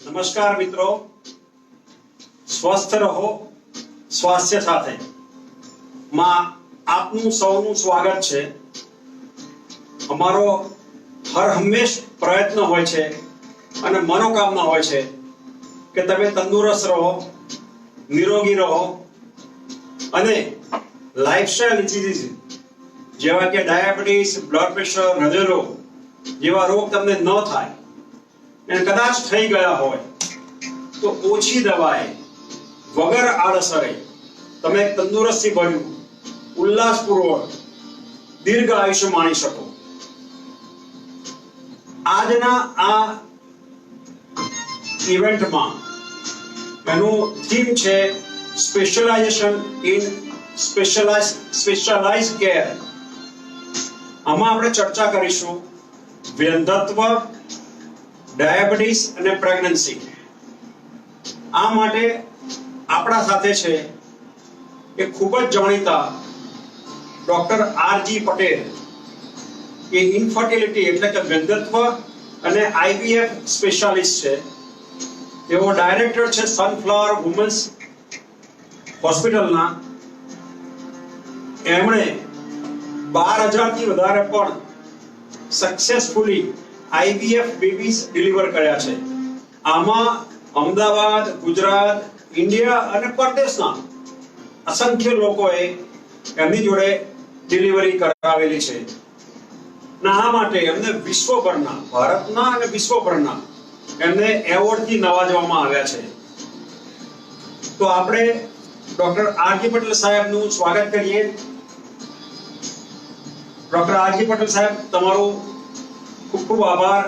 નમસ્કાર મિત્રો, સ્વસ્થ રહો સ્વાસ્થ્ય સાથે માં આપનું સૌનું સ્વાગત છે। અમારો હર હંમેશ પ્રયત્ન હોય છે અને મનોકામના હોય છે કે તમે તંદુરસ્ત રહો, નિરોગી રહો અને લાઇફસ્ટાઇલ ડિસીઝ જેવા કે ડાયાબિટીસ, બ્લડ પ્રેશર, હૃદયરોગ જેવા રોગ તમને ન થાય અને કદાચ થઈ ગયા હોય તો ઓછી દવાએ વગર આડઅસરે તમે તંદુરસ્તી ભર્યું ઉલ્લાસપૂર્વક દીર્ઘ આયુષ્ય માણી શકો। આજના આ ઇવેન્ટમાં એનું થીમ છે સ્પેશિયલાઇઝેશન ઇન સ્પેશિયલાઇઝ કેર। આમાં આપણે ચર્ચા કરીશું વંધ્યત્વ, ડાયાબિટીસ અને પ્રેગ્નન્સી। આ માટે આપણા સાથે છે એક ખૂબ જ જાણીતા ડોક્ટર આરજી પટેલ, એ ઇન્ફર્ટિલિટી એટલે કે વંધ્યત્વ અને આઈવીએફ સ્પેશિયાલિસ્ટ છે। તેઓ ડાયરેક્ટર છે સનફ્લાવર વુમન્સ હોસ્પિટલના। એમણે 12,000 થી વધારે પણ સક્સેસફુલી આઈવીએફ બેબીઝ ડિલિવર કર્યા છે। આમાં અમદાવાદ, ગુજરાત, ઇન્ડિયા અને પરદેશના અસંખ્ય લોકોએ એમની જોડે ડિલિવરી કરાવેલી છે। આ માટે એમને વિશ્વભરના, ભારતના અને વિશ્વભરના એમને એવોર્ડથી નવાજવામાં આવ્યા છે। તો આપણે ડોક્ટર આરજી પટેલ સાહેબનું સ્વાગત કરીએ। ડોક્ટર આરજી પટેલ સાહેબ, તમારો ખૂબ ખૂબ આભાર,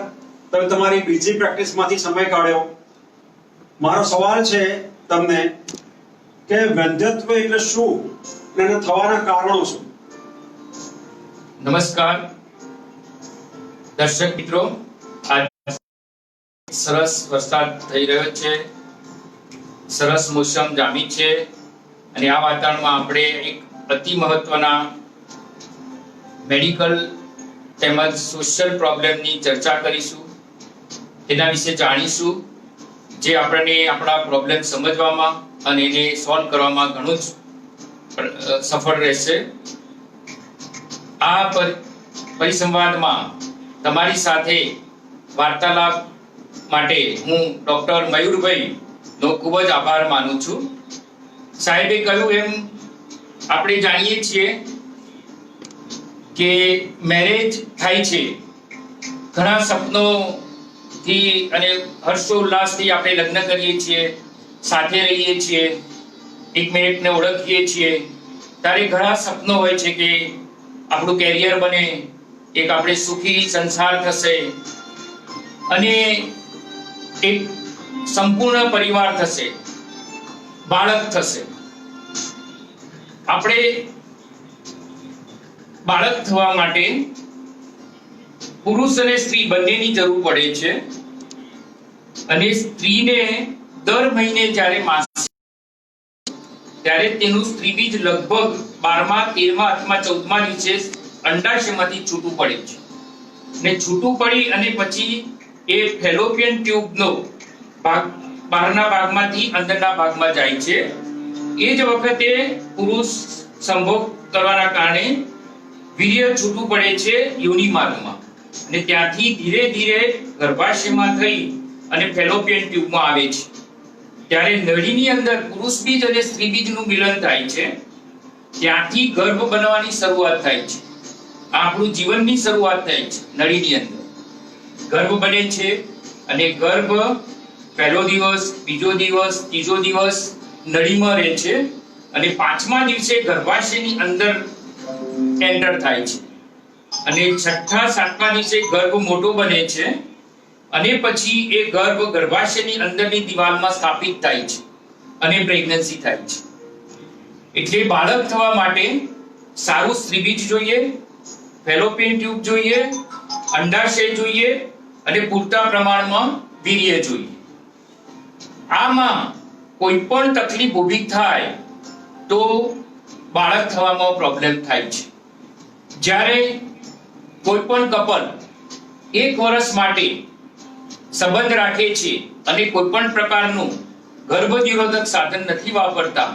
તમે તમારી બીજી પ્રેક્ટિસમાંથી સમય કાઢ્યો। મારો સવાલ છે તમને કે વંધ્યત્વ એટલે શું અને એના થવાના કારણો શું? નમસ્કાર દર્શક મિત્રો, આજ સરસ વરસાદ થઈ રહ્યો છે, સરસ મોસમ જામી છે અને આ વાતાવરણમાં આપણે એક અતિ મહત્વના મેડિકલ તેમજ સોશિયલ પ્રોબ્લેમની ચર્ચા કરીશું। તેના વિશે જાણીશું જે આપણને આપણા પ્રોબ્લેમ સમજવામાં અને એને સોલ્વ કરવામાં ઘણું જ સફળ રહેશે। આ પરિસંવાદમાં તમારી સાથે વાર્તાલાપ માટે હું ડોક્ટર મયુરભાઈ નો ખૂબ જ આભાર માનું છું। સાહેબે કહ્યું એમ આપણે જાણીએ છીએ કે મેરેજ થાય છે, ઘણા સપનોથી અને હર્ષોલ્લાસથી આપણે લગ્ન કરીએ છીએ, સાથે રહીએ છીએ, એકમેકને ઓળખીએ છીએ, ત્યારે ઘણા સપનો હોય છે કે આપણું કેરિયર બને, એક આપણે સુખી સંસાર થશે અને એક સંપૂર્ણ પરિવાર થશે, બાળક થશે। આપણે બાળક થવા માટે પુરુષ અને સ્ત્રી બંનેની જરૂર પડે છે અને સ્ત્રીને દર મહિને જ્યારે માસિક ત્યારે તેનું સ્ત્રીબીજ લગભગ 12મા, 13મા અથવા 14મા દિવસે અંડાશયમાંથી છૂટું પડે છે અને છૂટું પડી અને પછી એ ફેલોપિયન ટ્યુબનો ભાગ બહારના ભાગમાંથી અંદરના ભાગમાં જાય છે। એ જ વખતે પુરુષ સંભોગ કરવાના કારણે વીર્ય છૂટું પડે છે યોનિ માર્ગમાં અને ત્યાંથી ધીરે ધીરે ગર્ભાશયમાં થઈ અને ફેલોપિયન ટ્યુબમાં આવે છે। ત્યારે નળીની અંદર પુરુષ બીજ અને સ્ત્રી બીજનું મિલન થાય છે, ત્યાંથી ગર્ભ બનવાની શરૂઆત થાય છે। આપણું જીવનની શરૂઆત થાય છે નળીની અંદર, ગર્ભ બને છે અને ગર્ભ પહેલો દિવસ, બીજો દિવસ, ત્રીજો દિવસ નળીમાં રહે છે અને 5મા દિવસે ગર્ભાશયની અંદર એન્ટર થાય છે અને 6થા, 7મા દિવસે ગર્ભ મોટો બને છે અને પછી એ ગર્ભ ગર્ભાશયની અંદરની દિવાલમાં સ્થાપિત થાય છે અને પ્રેગ્નન્સી થાય છે। એટલે બાળક થવા માટે સારું સ્ત્રીબીજ જોઈએ, ફેલોપિયન ટ્યુબ જોઈએ, અંડાશય જોઈએ અને પૂરતા પ્રમાણમાં વીર્ય જોઈએ। આમાં કોઈ પણ તકલીફ ઊભી થાય તો બાળક થવામાં પ્રોબ્લેમ થાય છે। જ્યારે કોઈ પણ કપલ 1 વર્ષ માટે સંબંધ રાખે છે અને કોઈ પણ પ્રકારનું ગર્ભ નિરોધક સાધન નથી વાપરતા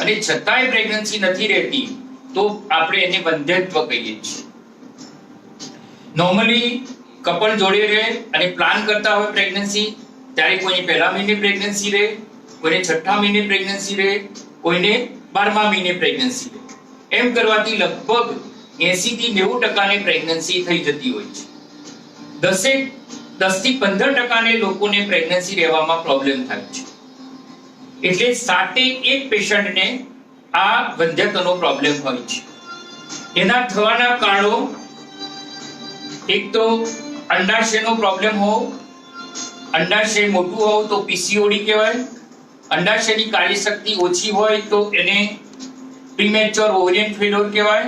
અને છતાંય પ્રેગ્નન્સી નથી રહેતી તો આપણે એને વંધ્યત્વ કહીએ છીએ. નોર્મલી કપલ જોડે રહે અને પ્લાન કરતા હોય પ્રેગ્નન્સી ત્યારે કોઈને પહેલા મહિને પ્રેગ્નન્સી રહે, કોઈને છઠ્ઠા મહિને પ્રેગ્નન્સી રહે, કોઈને 12મા મહિને પ્રેગ્નન્સી રહે. એમ કરવાથી લગભગ 80 થી 90% પ્રેગ્નન્સી થઈ જતી હોય છે. 10 થી 15% લોકોને પ્રેગ્નન્સી રહેવામાં પ્રોબ્લેમ થાય છે. એટલે 7 પેશન્ટને આ વંધ્યત્વનો પ્રોબ્લેમ હોય છે. એના થવાના કારણો એક તો અંડાશયનો પ્રોબ્લેમ હોય, અંડાશય મોટું હોય તો પીસીઓડી કહેવાય, અંડાશયની કાર્યશક્તિ ઓછી હોય તો એને પ્રીમેચ્યોર ઓવેરિયન ફેલ્યોર કહેવાય,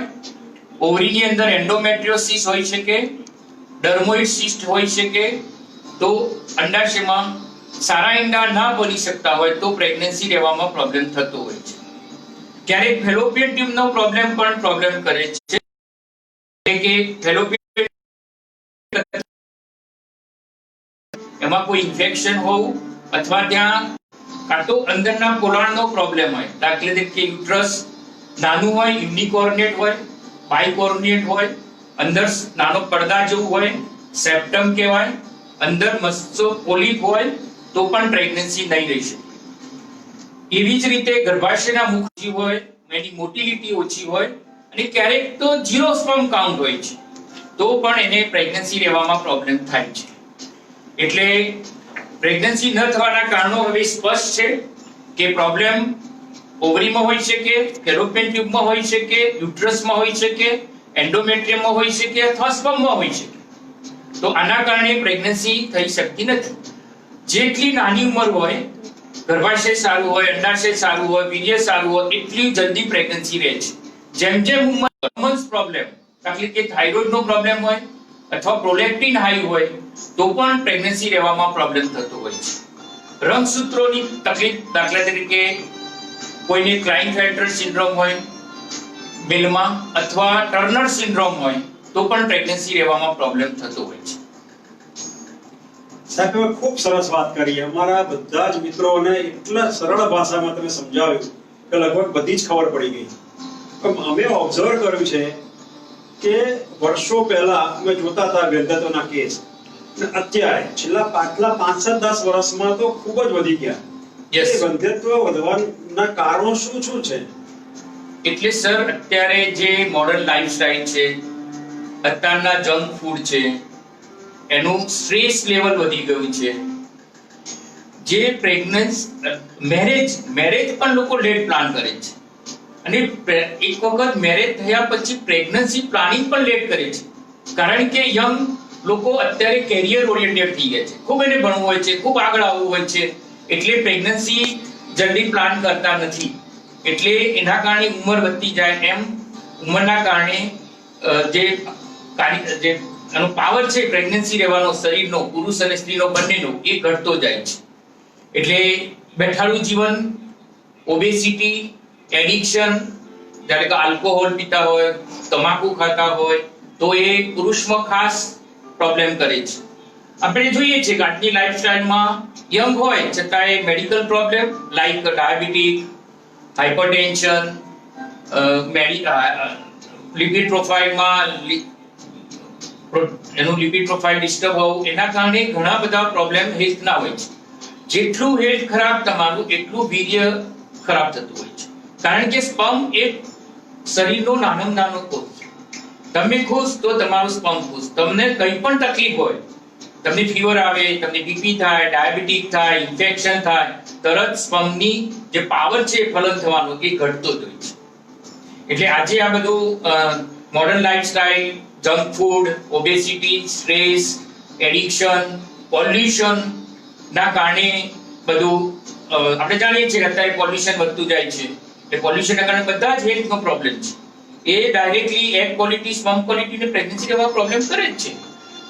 ઓવરીની અંદર એન્ડોમેટ્રિયોસિસ હોઈ શકે, ડર્મોઇડ સિસ્ટ હોઈ શકે, તો અંડાશયમાં સારા ઈંડા ના બની શકતા હોય તો પ્રેગ્નન્સી રહેવામાં પ્રોબ્લેમ થતો હોય છે. ક્યારેક ફેલોપિયન ટ્યુબનો પ્રોબ્લેમ પણ પ્રોબ્લેમ કરે છે કે ફેલોપિયન એમાં કોઈ ઇન્ફેક્શન હોવું અથવા ત્યાં કાં તો અંદરના પોલાણનો પ્રોબ્લેમ હોય, દાખલા તરીકે યુટ્રસ નાનું હોય, યુનિકોર્નેટ હોય, બાયકોર્નેટ હોય, અંદર નાનો પડદા જેવું હોય, સેપ્ટમ કહેવાય, અંદર મસ્તો પોલિપ હોય તો પણ પ્રેગ્નન્સી નહીં રહી શકે. એવી જ રીતે ગર્ભાશયના મુખ ઓછી હોય, એની મોટિલિટી ઓછી હોય અને ક્યારેક તો 0 સ્પર્મ કાઉન્ટ હોય છે તો પણ એને પ્રેગ્નન્સી રહેવામાં પ્રોબ્લેમ થાય છે. એટલે પ્રેગ્નન્સી ન થવાના કારણો હવે સ્પષ્ટ છે કે પ્રોબ્લેમ ઓવરીમાં હોઈ શકે, ફેલોપિયન ટ્યુબમાં હોઈ શકે, યુટ્રસમાં હોઈ શકે, એન્ડોમેટ્રિયમમાં હોઈ શકે અથવા સ્પર્મમાં હોઈ શકે. તો આના કારણે પ્રેગ્નન્સી થઈ શકતી નથી. જેટલી નાની ઉંમર હોય, ગર્ભાશય સારું હોય, અંડાશય સારું હોય, વીર્ય સારું હોય, એટલી જલ્દી પ્રેગ્નન્સી રહે છે. જેમ જેમ ઉંમર હોર્મોન્સ પ્રોબ્લેમ, દાખલા કે થાઇરોઇડનો પ્રોબ્લેમ હોય અથવા પ્રોલેક્ટિન હાઈ હોય તો પણ પ્રેગ્નન્સી રહેવામાં પ્રોબ્લેમ થતો હોય છે. રંગસૂત્રોની તકલીફ, દાખલા તરીકે કોઈને ક્લાઇનફેલ્ટર સિન્ડ્રોમ હોય મેલમાં અથવા ટર્નર સિન્ડ્રોમ હોય તો પણ પ્રેગ્નન્સી રહેવામાં પ્રોબ્લેમ થતો હોય છે. સાહેબ તમે ખૂબ સરસ વાત કરી. અમારા બધા જ મિત્રોને એટલા સરળ ભાષામાં તમે સમજાવ્યું કે લગભગ બધી જ ખબર પડી ગઈ. પણ અમે ઓબ્ઝર્વ કર્યું છે કે વર્ષો પહેલા અમે જોતા હતા વંધ્યત્વના કેસ, અને અત્યારે છેલ્લા પાછલા 5-10 વર્ષમાં તો ખૂબ જ વધી ગયા. Yes. એ વંધ્યત્વ વધવાના કારણો શું શું છે? એટલે સર અત્યારે જે મોડર્ન લાઈફસ્ટાઈલ છે, અત્યારના જંક ફૂડ છે, એનું સ્ટ્રેસ લેવલ વધી ગયું છે. જે મેરેજ પણ લોકો લેટ પ્લાન કરે છે અને એક વખત મેરેજ થયા પછી પ્રેગ્નન્સી પ્લાનિંગ પણ લેટ કરે છે, કારણ કે યંગ લોકો અત્યારે કેરિયર ઓરિએન્ટેડ થઈ ગયા છે. ખૂબ એને ભણવું હોય છે, ખૂબ આગળ આવવું હોય છે, એટલે પ્રેગ્નન્સી જલ્દી પ્લાન કરતા નથી. એટલે એના કારણે ઉંમર વધતી જાય એમ ઉંમરના કારણે જે એનો પાવર છે પ્રેગ્નન્સી રહેવાનો શરીરનો, પુરુષ અને સ્ત્રીનો બંનેનો, એ ઘટતો જાય છે. એટલે બેઠાડું જીવન, ઓબેસિટી, એડિક્શન, જ્યારે કે આલ્કોહોલ પીતા હોય, તમાકુ ખાતા હોય તો એ પુરુષમાં ખાસ પ્રોબ્લેમ કરે છે. આપણે જોઈએ છીએ કે આજની લાઈફસ્ટાઈલમાં યંગ હોય છતાંય medical problem like diabetic, hypertension, lipid પ્રોફાઇલમાં એનું લિપિડ પ્રોફાઇલ ડિસ્ટર્બ હોવું, એના કારણે ઘણા બધા પ્રોબ્લેમ હેલ્થના હોય છે. જેટલું હેલ્થ ખરાબ તમારું એટલું વીર્ય ખરાબ થતું હોય છે, કારણ કે સ્પર્મ એક શરીરનો નાનામાં નાનો કોષ છે. તમે ખુશ તો તમારું સ્પર્મ ખુશ. તમને કંઈ પણ તકલીફ હોય, તમને ફીવર આવે, તમને બીપી થાય, ડાયાબિટીક થાય, ઇન્ફેક્શન થાય, તરત સ્પર્મની જે પાવર છે ફલન થવાનો એ ઘટતો જ હોય છે. એટલે આજે આ બધું modern lifestyle, junk food, obesity, stress, addiction, pollution ના કારણે બધું આપણે જાણીએ છીએ કે અત્યારે પોલ્યુશન વધતું જાય છે. એટલે પોલ્યુશનના કારણે બધા જ હેલ્થનો પ્રોબ્લેમ છે. એ directly egg quality, sperm quality ને પ્રેગ્નન્સી લેવા પ્રોબ્લેમ કરે જ છે.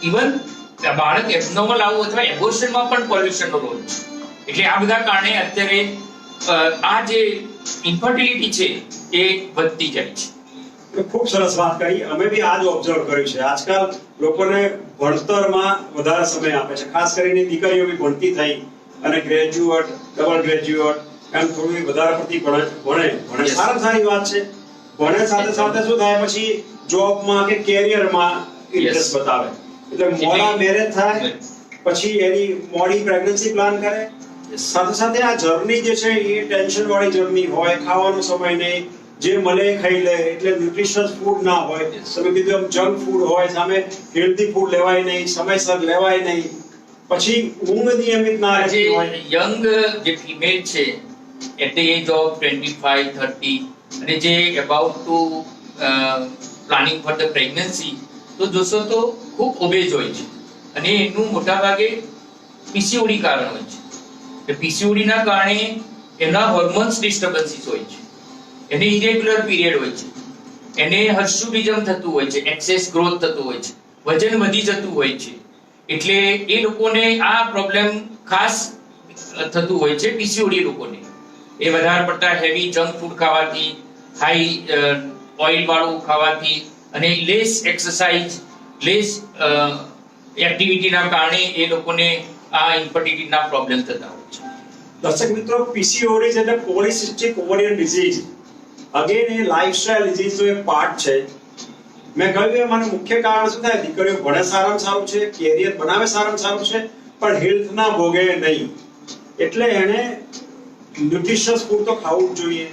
ઇવન બાળક એબનોર્મલ આવું અથવા એબોર્શનમાં પણ પોલ્યુશનનો રોલ છે. એટલે આ બધા કારણે અત્યારે આ જે ઇન્ફર્ટિલિટી છે એ વધતી જાય છે. ખૂબ સરસ વાત કરી. અમે બી આ જ ઓબ્ઝર્વ કર્યું છે. આજકાલ લોકોને ભણતરમાં વધારે સમય આપે છે, ખાસ કરીને દીકરીઓ બી ભણતી થઈ અને ગ્રેજ્યુએટ, ડબલ ગ્રેજ્યુએટ એમ થોડું વધારે પડતી ભણે Yes. સારી વાત છે. ભણે સાથે સાથે શું થાય પછી જોબમાં કે કેરિયરમાં ઇન્ટરેસ્ટ બતાવે. એટલે મોડા મેરેજ થાય પછી એની મોડી પ્રેગ્નન્સી પ્લાન કરે. સાથે સાથે આ જર્ની જે છે એ ટેન્શન વાળી જર્ની હોય, ખાવાનો સમય નહીં, જે મળે એ ખાઈ લે, એટલે ન્યુટ્રિશિયસ ફૂડ ના હોય. તમે કીધું એમ જંક ફૂડ હોય, સામે હેલ્ધી ફૂડ લેવાય નહીં, સમયસર લેવાય નહીં, પછી ઊંઘ નિયમિત ના આજે રહેતી હોય. યંગ જે ફિમેલ છે એટ ધ એજ ઓફ 25 30 અને જે about to planning for the pregnancy, તો જોશો તો ખૂબ ઓબેઝ હોય છે અને એનું મોટા ભાગે પીસીઓડી કારણ હોય છે. કે પીસીઓડી ના કારણે એના હોર્મોન્સ ડિસ્ટર્બન્સીસ હોય છે, એને ઇરેગ્યુલર પીરિયડ હોય છે, એને હર્સુડિઝમ થતું હોય છે, એક્સેસ ગ્રોથ થતું હોય છે, વજન વધી જતું હોય છે. એટલે એ લોકોને આ પ્રોબ્લેમ ખાસ થતું હોય છે પીસીઓડી લોકોને. એ વધારે પડતા હેવી જંક ફૂડ ખાવાથી, હાઈ ઓઇલ વાળું ખાવાથી અને લેસ એક્સરસાઇઝ, લેસ એક્ટિવિટીના કારણે એ લોકોને આ ઇન્ફર્ટિલિટીના પ્રોબ્લેમ થતા હોય છે. દર્શક મિત્રો, પીસીઓડી એટલે પોલિસિસ્ટિક ઓવરિયન ડિઝીઝ. અગેન એ લાઇફસ્ટાઇલ ડિઝીઝનો એક પાર્ટ છે. મેં કહ્યું એમ આનું મુખ્ય કારણ શું થાય? દીકરીઓ ભણે સારામાં સારું છે, કેરિયર બનાવે સારામાં સારું છે, પણ હેલ્થના ભોગે નહીં. એટલે એને ન્યુટ્રિશિયસ ફૂડ તો ખાવું જ જોઈએ,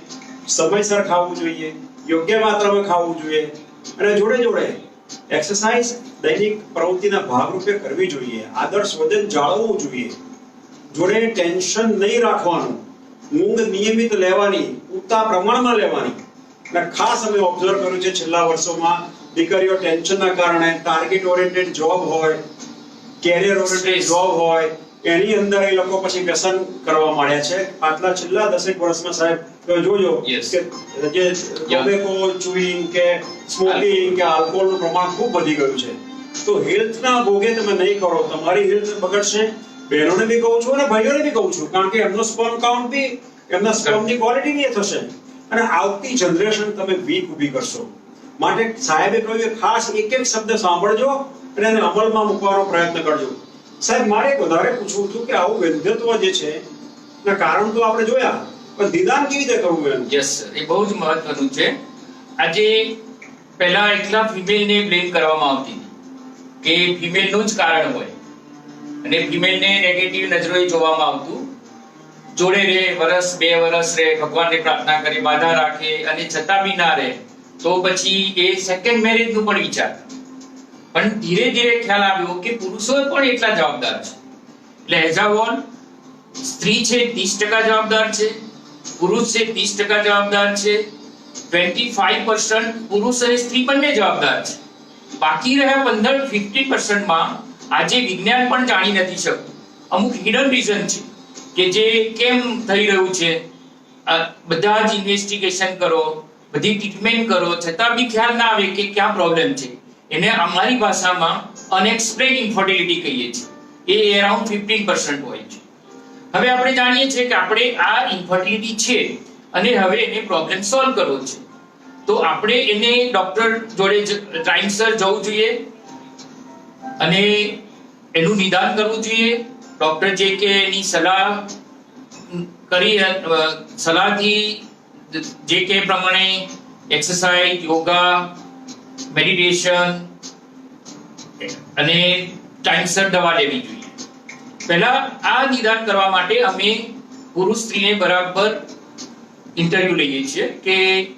સમયસર ખાવું જોઈએ, યોગ્ય માત્રામાં ખાવું જોઈએ, અને જોડે જોડે એક્સરસાઇઝ દૈનિક પ્રવૃત્તિના ભાગરૂપે કરવી જોઈએ. આદર્શ વજન જાળવવું જોઈએ. જોડે ટેન્શન નહીં રાખવાનું, ઊંઘ નિયમિત લેવાની, પૂરતા પ્રમાણમાં લેવાની. એટલે ખાસ અમે ઓબ્ઝર્વ કર્યું છે છેલ્લા વર્ષોમાં દીકરીઓ ટેન્શનના કારણે ટાર્ગેટ ઓરિએન્ટેડ જોબ હોય, કેરિયર ઓરિએન્ટેડ જોબ હોય, એની અંદર એ લોકો પછી વ્યસન કરવા માંડ્યા છે. આટલા છેલ્લા 10 વર્ષમાં સાહેબ તમે જોજો Yes. કે જે ટોબેકો, ચુઈંગ કે સ્મોકિંગ કે આલ્કોહોલનું પ્રમાણ ખૂબ વધી ગયું છે. તો હેલ્થના ભોગે તમે નહીં કરો, તમારી હેલ્થ બગડશે. બહેનોને બી કહું છું અને ભાઈઓને બી કહું છું, કારણ કે એમનો સ્પર્મ કાઉન્ટ બી, એમના સ્પર્મની ક્વોલિટી બી થશે અને આવતી જનરેશન તમે વીક ઊભી કરશો. માટે સાહેબે કહ્યું કે ખાસ એક એક શબ્દ સાંભળજો અને એને અમલમાં મૂકવાનો પ્રયત્ન કરજો. સાહેબ, મારે એક વધારે પૂછવું હતું કે આવું વૈધત્વ જે છે એના કારણ તો આપણે જોયા, પણ નિદાન કેવી રીતે કરવું એનું? યસ સર, એ બહુ જ મહત્વનું છે. આજે પહેલા એકલા ફિમેલને બ્લેમ કરવામાં આવતી કે ફિમેલનું જ કારણ હોય અને ફિમેલને નેગેટિવ નજરોએ જોવામાં આવતું. જોડે રહે, વર્ષ 2 વર્ષ રહે, ભગવાનને પ્રાર્થના કરે, બાધા રાખે અને છતાં બી ના રહે, તો પછી એ સેકન્ડ મેરેજનું પણ વિચાર. પણ ધીરે ધીરે ખ્યાલ આવ્યો કે પુરુષો પણ એટલા જવાબદાર છે. એટલે એઝ અ હોલ સ્ત્રી છે 30% જવાબદાર છે, પુરુષ છે 30% જવાબદાર છે, 25% પુરુષ અને સ્ત્રી બંને જવાબદાર છે. બાકી રહ્યા 15-15% માં આજે વિજ્ઞાન પણ જાણી નથી શકતું. અમુક હિડન રીઝન છે કે જે કેમ થઈ રહ્યું છે. બધા જ ઇન્વેસ્ટિગેશન કરો, બધી ટ્રીટમેન્ટ કરો, છતાં બી ખ્યાલ ના આવે કે ક્યાં પ્રોબ્લેમ છે. એને અમારી ભાષામાં અનએક્સપ્લેન્ડ ઇન્ફર્ટિલિટી કહીએ છીએ. એ અરાઉન્ડ 15% હોય છે. હવે આપણે જાણીએ છીએ કે આપણે આ ઇન્ફર્ટિલિટી છે અને હવે એને પ્રોબ્લેમ સોલ્વ કરવો છે, તો આપણે એને ડોક્ટર જોડે ટાઈમસર જવું જોઈએ અને એનું નિદાન કરવું જોઈએ. ડોક્ટર જે કે એની સલાહથી જે કે પ્રમાણે એક્સરસાઇઝ, યોગા, મેડિટેશન અને ટાઈમસર દવા લેવી જોઈએ. પહેલા આ નિદાન કરવા માટે અમે પુરુષ સ્ત્રીને બરાબર ઇન્ટરવ્યુ લઈએ છીએ કે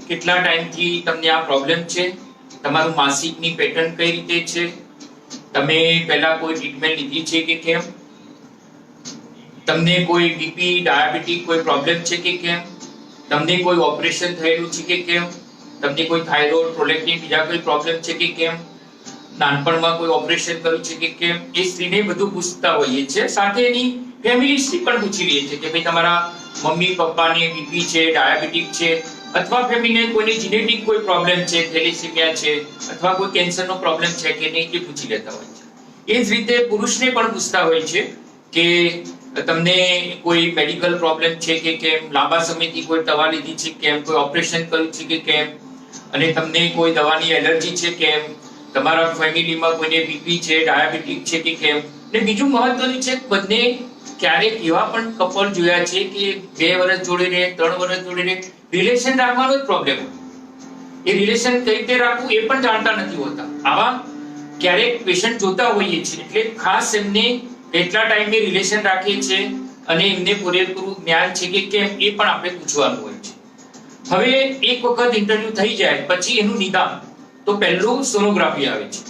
કેટલા ટાઈમથી તમને આ પ્રોબ્લેમ છે, તમારું માસિકની પેટર્ન કઈ રીતે છે, તમે પહેલા કોઈ ટ્રીટમેન્ટ લીધી છે કે કેમ, તમને કોઈ બીપી, ડાયાબિટીક કોઈ પ્રોબ્લેમ છે કે કેમ, તમને કોઈ ઓપરેશન થયેલું છે કે કેમ, તમને કોઈ થાઇરોઇડ, પ્રોલેક્ટિન બીજા કોઈ પ્રોબ્લેમ છે કે કેમ, નાનપણમાં કોઈ ઓપરેશન કર્યું છે કે કેમ. એ સ્ત્રીને બધું પૂછતા હોઈએ છીએ. સાથે એની ફેમિલી હિસ્ટ્રી પણ પૂછી લઈએ છીએ કે ભાઈ તમારા મમ્મી પપ્પાને બીપી છે, ડાયાબિટીક છે, અથવા ફેમિલીને કોઈને જીનેટિક કોઈ પ્રોબ્લેમ છે, થેલેસેમિયા છે, અથવા કોઈ કેન્સરનો પ્રોબ્લેમ છે કે નહીં, એ પૂછી લેતા હોય છે. એ જ રીતે પુરુષને પણ પૂછતા હોય છે કે તમને કોઈ મેડિકલ પ્રોબ્લેમ છે કે કેમ, લાંબા સમયથી કોઈ દવા લીધી છે કેમ, કોઈ ઓપરેશન કર્યું છે કે કેમ, અને તમને કોઈ દવાની એલર્જી છે કેમ, તમારા ફેમિલીમાં કોઈને બીપી છે, ડાયાબિટીક છે કે કેમ. અને બીજું મહત્વનું છે બંને ક્યારેક એવા પણ કપલ જોયા છે કે 2 વર્ષ જોડે રહે, 3 વર્ષ જોડે રહે, રિલેશન રાખવાનો જ પ્રોબ્લેમ હોય. એ રિલેશન કઈ રીતે રાખવું એ પણ જાણતા નથી હોતા. આવા ક્યારેક પેશન્ટ જોતા હોઈએ છીએ, એટલે ખાસ એમને કેટલા ટાઈમે રિલેશન રાખે છે અને એમને પૂરેપૂરું જ્ઞાન છે કે કેમ એ પણ આપણે પૂછવાનું હોય છે. હવે એક વખત ઇન્ટરવ્યુ થઈ જાય પછી એનું નિદાન, તો પહેલું સોનોગ્રાફી આવે છે.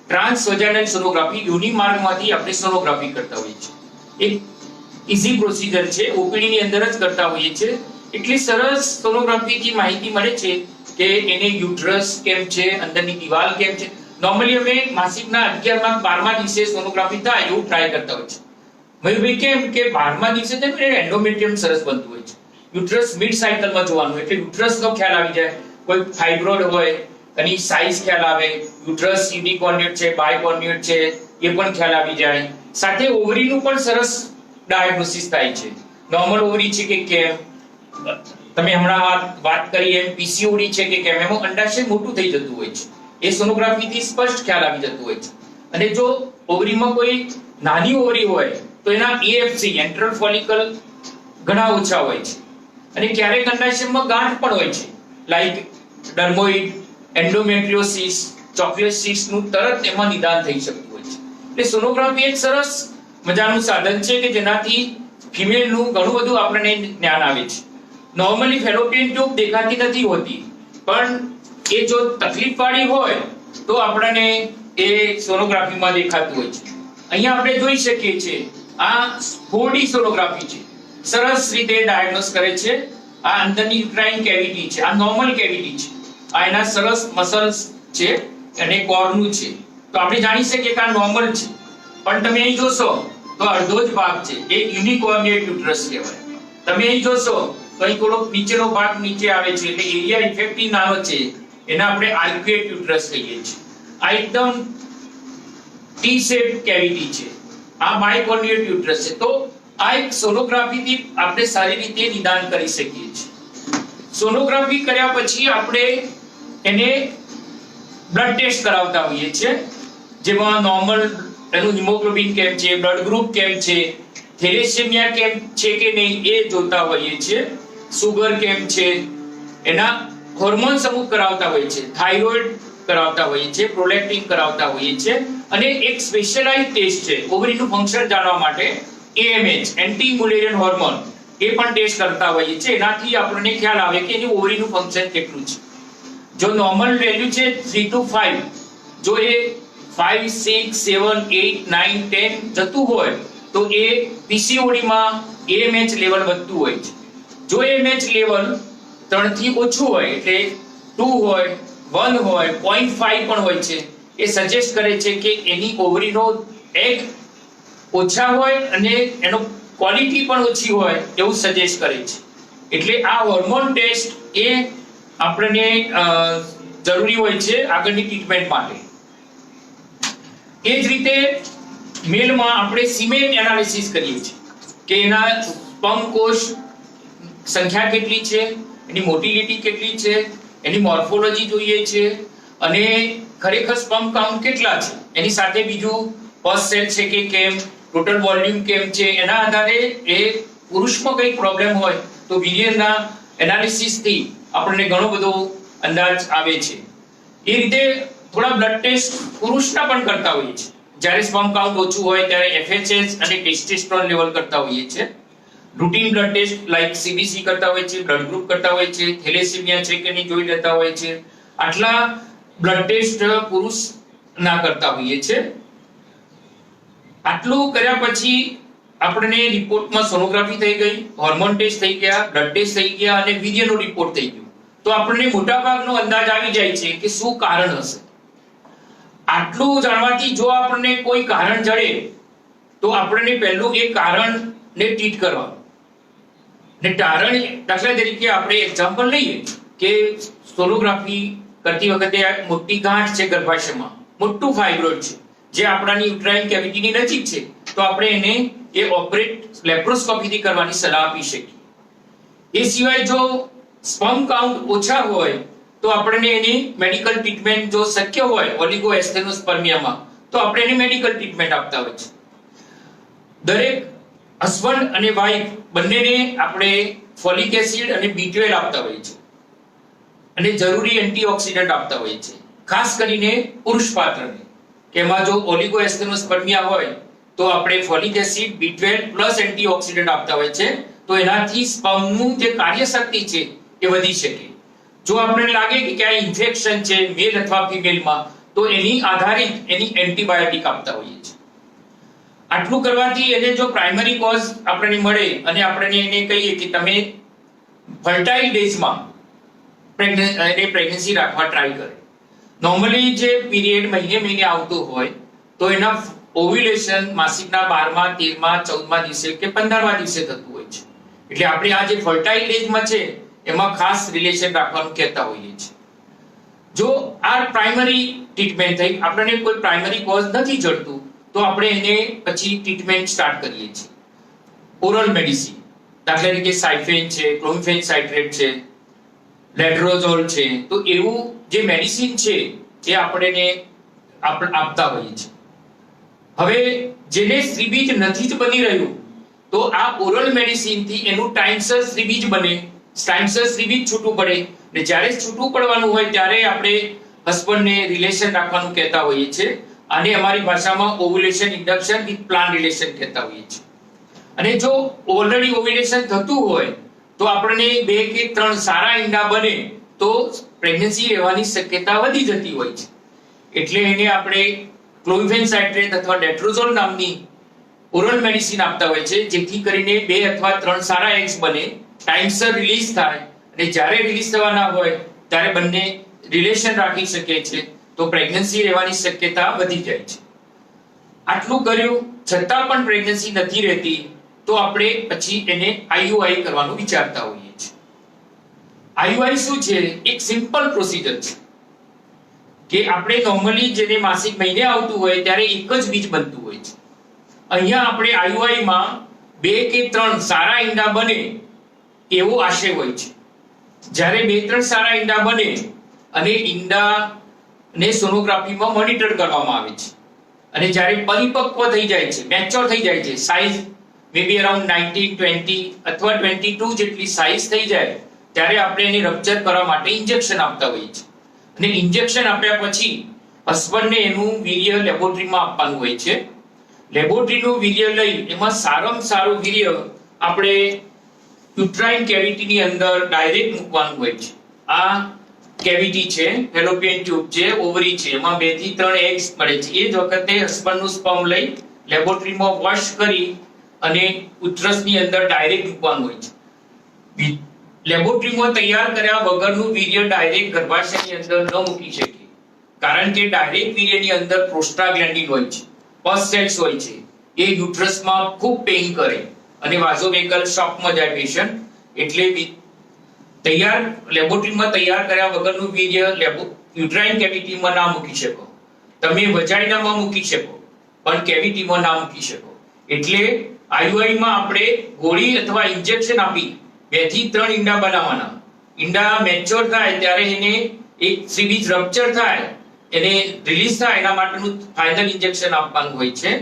ટ્રાન્સવજાઇનલ સોનોગ્રાફી, યોનિ માર્ગમાંથી આપણે સોનોગ્રાફી કરતા હોઈએ છીએ. એક ઈઝી પ્રોસીજર છે, ઓપીડી ની અંદર જ કરતા હોઈએ છીએ. એટલી સરસ સોનોગ્રાફીથી માહિતી મળે છે કે એને યુટ્રસ કેમ છે, અંદરની દિવાલ કેમ છે. નોર્મલી અમે માસિકના 11મા 12મા દિવસે સોનોગ્રાફી થાય એવું ટ્રાય કરતા હોય છે. મયુરભાઈ કેમ કે 12મા દિવસે છે એન્ડોમેટ્રિયમ સરસ બનતું હોય છે. યુટ્રસ મિડ સાયકલમાં જોવાનું, એટલે યુટ્રસનો ખ્યાલ આવી જાય. કોઈ ફાઇબ્રોઇડ હોય એની સાઇઝ ખ્યાલ આવે, યુટ્રસ યુનિકોર્ન્યુટ છે, બાયકોર્ન્યુટ છે એ પણ ખ્યાલ આવી જાય. સાથે ઓવરીનું પણ સરસ ડાયગ્નોસિસ થાય છે. નોર્મલ ઓવરી છે કે કેમ, તમે હમણાં વાત કરી એમ પીસીઓડી છે કે કેમ, એમાં અંડાશય મોટું થઈ જતું હોય છે. એ સોનોગ્રાફીથી સ્પષ્ટ ખ્યાલ આવી જતું હોય છે. અને જો ઓવરીમાં કોઈ નાની ઓવરી હોય તો એના એએફસી એન્ટ્રલ ફોલિકલ ઘણા ઓછા હોય છે. અને ક્યારેક અંડાશયમાં ગાંઠ પણ હોય છે, લાઈક ડર્મોઇડ, એન્ડોમેટ્રિયોસિસ, ચોકલેટ સિસ્ટ નું તરત એમાં નિદાન થઈ શકતું હોય છે. એટલે સોનોગ્રાફી એક સરસ મજાનું સાધન છે કે જેનાથી ફિમેલ નું ઘણું બધું આપણને જ્ઞાન આવે છે. નોર્મલી ફેલોપિયન ટ્યુબ દેખાતી નથી હોતી, પણ એ જો તકલીફ વાળી હોય તો આપણને એ સોનોગ્રાફીમાં દેખાતું હોય છે. અહીંયા આપણે જોઈ શકીએ છીએ આ 4D સોનોગ્રાફી છે, સરસ રીતે ડાયગ્નોસ કરે છે. આ અંદરની યુટ્રાઇન કેવિટી છે, આ નોર્મલ કેવિટી છે, આ એના સરસ મસલ્સ છે અને કોરનું છે. તો આપણે જાણી શકીએ કે આ નોર્મલ છે, પણ તમે અહીં જોશો તો અડધો જ ભાગ છે એ યુનિકોર્નિયેટ યુટ્રસ કહેવાય. તમે અહીં જોશો તો અહીં થોડો નીચેનો ભાગ નીચે આવે છે, એટલે એરિયા ઇફેક્ટિવ નાનો છે, એને આપણે આર્ક્યુએટ યુટ્રસ કહીએ છીએ. આ એકદમ ટી શેપ કેવિટી છે, આ બાયકોર્નિયેટ યુટ્રસ છે. તો આ એક સોનોગ્રાફીથી આપણે સારી રીતે નિદાન કરી શકીએ છીએ. સોનોગ્રાફી કર્યા પછી આપણે એને બ્લડ ટેસ્ટ કરાવતા હોઈએ છીએ, જેમાં નોર્મલ એનું હિમોગ્લોબિન કેમ છે, બ્લડ ગ્રુપ કેમ છે, થેલેસેમિયા કેમ છે કે નહીં એ જોતા હોઈએ છીએ, સુગર કેમ છે, એના હોર્મોન્સ અમુક કરાવતા હોઈએ છીએ, થાઇરોઇડ કરાવતા હોઈએ છીએ, પ્રોલેક્ટિન કરાવતા હોઈએ છીએ. અને એક સ્પેશિયલાઇઝ ટેસ્ટ છે ઓવરીનું ફંક્શન જાણવા માટે, AMH એન્ટી મુલેરિયન હોર્મોન, એ પણ ટેસ્ટ કરતા હોઈએ છીએ. એનાથી આપણને ખ્યાલ આવે કે એનું ઓવરીનું ફંક્શન કેટલું છે. જો નોર્મલ વેલ્યુ છે 3 to 5, જો એ 5, 6, 7, 8, 9, 10 જતું હોય તો એ પીસીઓડી માં AMH લેવલ વધતું હોય છે. જો AMH લેવલ 3 થી ઓછું હોય, એટલે 2 હોય, 1 હોય, 0.5 પણ હોય છે, એ સજેસ્ટ કરે છે કે એની ઓવરીનો એગ ઓછા હોય અને એનો ક્વોલિટી પણ ઓછી હોય એવું સજેસ્ટ કરે છે. એટલે આ હોર્મોન ટેસ્ટ એ આપણને જરૂરી હોય છે આગળની ટ્રીટમેન્ટ માટે. એ જ રીતે મેલમાં આપણે સિમેન એનાલિસિસ કરીએ છીએ કે એના સ્પર્મ કોષ સંખ્યા કેટલી છે, એની મોટિલિટી કેટલી છે, એની મોર્ફોલોજી જોઈએ છે, અને ખરેખર સ્પર્મ કાઉન્ટ કેટલા છે, એની સાથે બીજું પસ સેલ છે કે કેમ, ટોટલ વોલ્યુમ કેમ છે. એના આધારે એ પુરુષમાં કઈ પ્રોબ્લેમ હોય તો વીર્યના એનાલિસિસ થી આપણને ઘણો બધો અંદાજ આવે છે. એ રીતે થોડા બ્લડ ટેસ્ટ પુરુષના પણ કરતા હોઈએ છીએ. જ્યારે સ્પર્મ કાઉન્ટ ઓછું હોય ત્યારે FSH અને ટેસ્ટોસ્ટેરોન લેવલ કરતા હોઈએ છીએ. Routine blood test like CBC કરતા હોય છે, બ્લડ ગ્રુપ કરતા હોય છે, થેલેસેમિયા છે કે નહીં જોઈ લેતા હોય છે. આટલા બ્લડ ટેસ્ટ પુરુષ ના કરતા હોઈએ છીએ. આટલું કર્યા પછી આપણને રિપોર્ટમાં સોનોગ્રાફી થઈ ગઈ, હોર્મોન ટેસ્ટ થઈ ગયા, બ્લડ ટેસ્ટ થઈ ગયા અને વીર્યનો રિપોર્ટ થઈ ગયો. તો આપણને મોટાભાગનો અંદાજ આવી જાય છે કે શું કારણ હશે. આટલું જાણવાથી જો આપણને કોઈ કારણ જડે તો આપણને પહેલું એ કારણને ટ્રીટ કરવાનું. ને કારણ દાખલા તરીકે આપણે એક્ઝામ્પલ લઈએ કે સોનોગ્રાફી કરતી વખતે મોટી ગાંઠ છે ગર્ભાશયમાં, મોટું ફાઇબ્રોઇડ છે જે આપણાની યુટ્રાઇન કેવિટીની નજીક છે, તો આપણે એને એ ઓપરેટ લેપ્રોસ્કોપીથી કરવાની સલાહ આપી શકીએ. એ સિવાય જો સ્પર્મ કાઉન્ટ ઓછા હોય તો આપણે એની મેડિકલ ટ્રીટમેન્ટ જો શક્ય હોય ઓલિગોએસ્થેનોસ્પર્મિયામાં તો આપણે એની મેડિકલ ટ્રીટમેન્ટ આપતા હોય છે. દરેક હસબન્ડ અને વાઈફ બંનેને આપણે ફોલિક એસિડ અને B12 આપતા હોઈએ છીએ અને જરૂરી એન્ટીઓક્સિડન્ટ આપતા હોઈએ છીએ, ખાસ કરીને પુરુષ પાત્રને, કે એમાં જો ઓલિગોએસ્ટેનોસ્પર્મિયા હોય તો આપણે folic acid B12 plus antioxidant આપતા હોય છે, તો એનાથી સ્પર્મનું જે કાર્યશક્તિ છે એ વધી શકે. જો આપણને લાગે કે ક્યાંય ઇન્ફેક્શન છે મેલ અથવા ફિમેલમાં, તો એની આધારિત એની એન્ટીબાયોટિક આપતા હોઈએ છીએ. આટલું કરવાથી એને જો પ્રાઇમરી કોઝ આપણને મળે અને આપણે એને કહીએ કે તમે ફર્ટાઇલ ડેઝમાં પ્રેગ્નન્સી રાખવા ટ્રાય કરે. નોર્મલી જે પીરિયડ મહિને આવતું હોય તો એના ઓવ્યુલેશન માસિકના 12મા, 13મા, 14મા દિવસે કે 15મા દિવસે થતું હોય છે. એટલે આપણે આ જે ફર્ટાઇલ ડેઝમાં છે એમાં ખાસ રિલેશન રાખવાનું કહેતા હોઈએ છીએ. જો આ પ્રાઇમરી ટ્રીટમેન્ટ થઈ, આપણને કોઈ પ્રાઇમરી કોઝ નથી જડતું, તો આપણે એને પછી ટ્રીટમેન્ટ સ્ટાર્ટ કરીએ છીએ. ઓરલ મેડિસિન, દાખલા તરીકે સાઇફેન છે, ક્લોમિફેન સાઇટ્રેટ છે, લેટ્રોઝોલ છે, તો એવું જે મેડિસિન છે એ આપણે આપતા હોઈએ છીએ. હવે જેને સ્ત્રીબીજ નથી જ બની રહ્યું, તો આ ઓરલ મેડિસિન થી એનું ટાઈમસર સ્ત્રીબીજ બને, ટાઈમસર સ્ત્રીબીજ છૂટું પડે, અને જ્યારે છૂટું પડવાનું હોય ત્યારે આપણે હસબન્ડને રિલેશન રાખવાનું કહેતા હોઈએ છીએ. આને અમારી ભાષામાં ovulation induction with plant relation કહેતા હોઈએ છીએ. અને જો ઓલરેડી ઓવ્યુલેશન થતું હોય તો આપણને 2 કે 3 સારા ઈંડા બને તો પ્રેગ્નન્સી રહેવાની શક્યતા વધી જતી હોય છે. એટલે એને આપણે ક્લોમિફેન સાઇટ્રેટ અથવા લેટ્રોઝોલ નામની ઓરલ મેડિસિન આપતા હોય છે, જેથી કરીને 2 અથવા 3 સારા એગ્સ બને, ટાઈમસર રિલીઝ થાય, અને જ્યારે રિલીઝ થવાના હોય ત્યારે બંને રિલેશન રાખી શકે છે, તો પ્રેગ્નન્સી રહેવાની શક્યતા વધી જાય છે. આટલું કર્યું છતાં પણ પ્રેગ્નન્સી નથી રહેતી તો આપણે પછી એને IUI કરવાનું વિચારતા હોઈએ છીએ. IUI શું છે? એક સિમ્પલ પ્રોસીજર છે કે આપણે નોર્મલી જેને માસિક મહિને આવતું હોય ત્યારે એક જ બીજ બનતું હોય છે. અહીંયા આપણે IUI માં 2 કે 3 સારા ઈંડા બને એવો આશય હોય છે. જ્યારે 2-3 સારા ઈંડા બને અને ઈંડાને સોનોગ્રાફીમાં મોનિટર કરવામાં આવે છે, અને જ્યારે પરિપક્વ થઈ જાય છે, મેચ્યોર થઈ જાય છે, સાઈઝ મેબી અરાઉન્ડ 19, 20 અથવા 22 જેટલી સાઈઝ થઈ જાય, ત્યારે આપણે એને રપ્ચર કરવા માટે ઇન્જેક્શન આપતા હોઈએ છીએ. અને ઇન્જેક્શન આપ્યા પછી હસબન્ડને એનું વીર્ય લેબોરેટરીમાં આપવાનું હોય છે. લેબોરેટરીનું વીર્ય લઈ એમાં સારામાં સારું વીર્ય આપણે યુટ્રાઇન કેવિટીની અંદર ડાયરેક્ટ મૂકવાનું હોય છે. આ કેવિટી છે, ફેલોપિયન ટ્યુબ છે, ઓવરી છે, એમાં 2 થી 3 એગ્સ પડે છે. એ જ વખતે હસબન્ડનું સ્પર્મ લઈ લેબોરેટરીમાં વોશ કરી અને ઉધરસની અંદર ડાયરેક્ટ મૂકવાનું હોય છે. લેબોરેટરીમાં તૈયાર કર્યા વગરનું વીર્ય ડાયરેક્ટ ગર્ભાશયની અંદર ન મૂકી શકીએ, કારણ કે ડાયરેક્ટ વીર્યની અંદર પ્રોસ્ટાગ્લેન્ડિન હોય છે, પસ સેલ્સ હોય છે. એ યુટ્રસમાં ખૂબ પેઇન કરે અને વાઝોવેગલ શોકમાં જાય પેશન્ટ. એટલે તૈયાર લેબોરેટરીમાં તૈયાર કર્યા વગરનું વીર્ય યુટ્રાઇન કેવિટીમાં ના મૂકી શકો. તમે વજાઇનામાં મૂકી શકો પણ કેવિટીમાં ના મૂકી શકો. એટલે IUI માં આપણે ગોળી અથવા ઇન્જેક્શન આપી 2 થી 3 ઈંડા બનાવવાના. ઈંડા મેચ્યોર થાય ત્યારે એને એક સ્ત્રીબીજ રપ્ચર થાય, એને રિલીઝ થાય, એના માટેનું ફાઇનલ ઇન્જેક્શન આપવાનું હોય છે.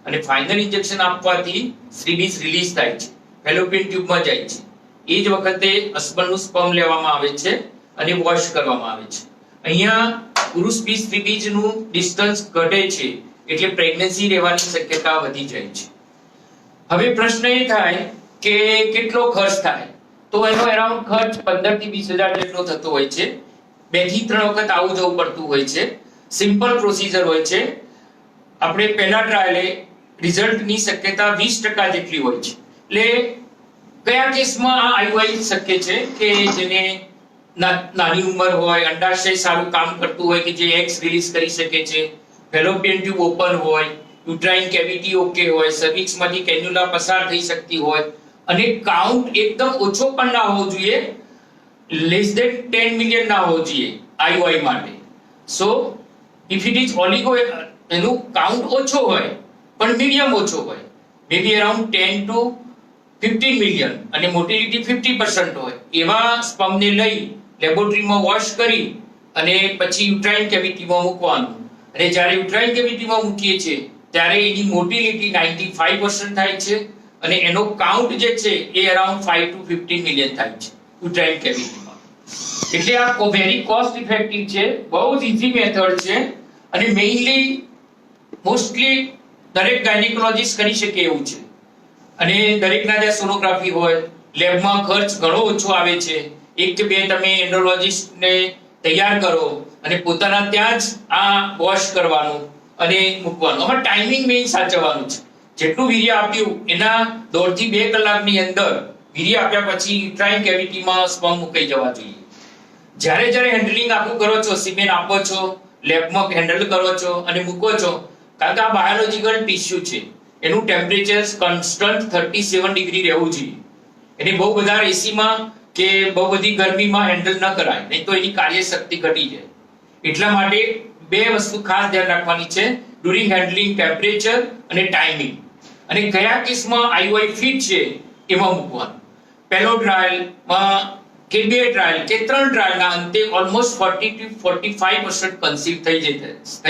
અને ફાઇનલ ઇન્જેક્શન આપવાથી સ્ત્રીબીજ રિલીઝ થાય છે, ફેલોપિયન ટ્યુબમાં જાય છે. એ જ વખતે હસબન્ડનું સ્પર્મ લેવામાં આવે છે અને વોશ કરવામાં આવે છે. અહીંયા પુરુષ બીજ સ્ત્રીબીજનું ડિસ્ટન્સ ઘટે છે, એટલે પ્રેગ્નન્સી રહેવાની શક્યતા વધી જાય છે. હવે પ્રશ્ન એ થાય કે કેટલો ખર્ચ થાય? તો એનો અરાઉન્ડ ખર્ચ 15 થી 20,000 જેટલો થતો હોય છે. 2 થી 3 વખત આવું જવું પડતું હોય છે. સિમ્પલ પ્રોસીજર હોય છે. આપણે પહેલા ટ્રાયલે રિઝલ્ટની શક્યતા 20% જેટલી હોય છે. એટલે કયા કેસમાં આ IUI શક્ય છે? કે જેને નાની ઉંમર હોય, અંડાશય સારું કામ કરતું હોય, કે જે એગ્સ રિલીઝ કરી શકે છે, ફેલોપિયન ટ્યુબ ઓપન હોય, યુટ્રાઇન કેવિટી ઓકે હોય, સર્વિક્સમાંથી કેન્યુલા પસાર થઈ શકતી હોય, અને કાઉન્ટ એકદમ ઓછો પણ ના હોવો જોઈએ, લેસ ધેન 10 મિલિયન ના હોવો જોઈએ IUI માટે. સો ઇફ ઇટ ઇઝ ઓલિગો, એનું કાઉન્ટ ઓછો હોય પણ મીડિયમ ઓછો હોય, મેબી અરાઉન્ડ 10 to 15 મિલિયન, અને મોટિલિટી 50% હોય, એવા સ્પર્મને લઈ લેબોરેટરીમાં વોશ કરી અને પછી યુટ્રાઇન કેવિટીમાં મૂકવાનું. અને જ્યારે યુટ્રાઇન કેવિટીમાં મૂકીએ છીએ ત્યારે એની મોટિલિટી 95% થાય છે અને એનો કાઉન્ટ જે છે એ અરાઉન્ડ 5 to 15 મિલિયન થાય છે યુટ્રાઇન કેવિટીમાં. એટલે આ વેરી કોસ્ટ ઇફેક્ટિવ છે, બહુ જ ઈઝી મેથડ છે અને મેઇનલી મોસ્ટલી દરેક ગાયનેકોલોજીસ્ટ કરી શકે એવું છે. અને દરેકના ત્યાં સોનોગ્રાફી હોય, લેબમાં ખર્ચ ઘણો ઓછો આવે છે. એક કે બે તમે એન્ડોલોજીસ્ટને તૈયાર કરો અને પોતાના ત્યાં જ આ વોશ કરવાનું અને મૂકવાનું. આમાં ટાઈમિંગ મેઇન સાચવવાનું છે. જેટલું વીર્ય આપ્યું એના 1.5 થી 2 કલાકની અંદર વીર્ય આપ્યા પછી યુટ્રાઇન કેવિટીમાં સ્પર્મ મુકાઈ જવા જોઈએ. જ્યારે હેન્ડલિંગ આખું કરો છો, સિમેન આપો છો, લેબમાં હેન્ડલ કરો છો અને મૂકો છો, કારણ કે આ બાયોલોજિકલ ટિશ્યુ છે, એનું ટેમ્પરેચર કોન્સ્ટન્ટ 37 ડિગ્રી રહેવું જોઈએ. એને બહુ બધા એસીમાં કે બહુ બધી ગરમીમાં હેન્ડલ ન કરાય, નહીં તો એની કાર્યશક્તિ ઘટી જાય. એટલા માટે બે વસ્તુ ખાસ ધ્યાન રાખવાની છે ડ્યુરિંગ હેન્ડલિંગ: ટેમ્પરેચર અને ટાઈમિંગ. અને કયા કેસમાં આઈઓઆઈ ફિટ છે એમાં મૂકવાનું. પહેલો ટ્રાયલમાં કે બે ટ્રાયલ કે 3 ટ્રાયલના અંતે ઓલમોસ્ટ 40 to 45% કન્સીવ થઈ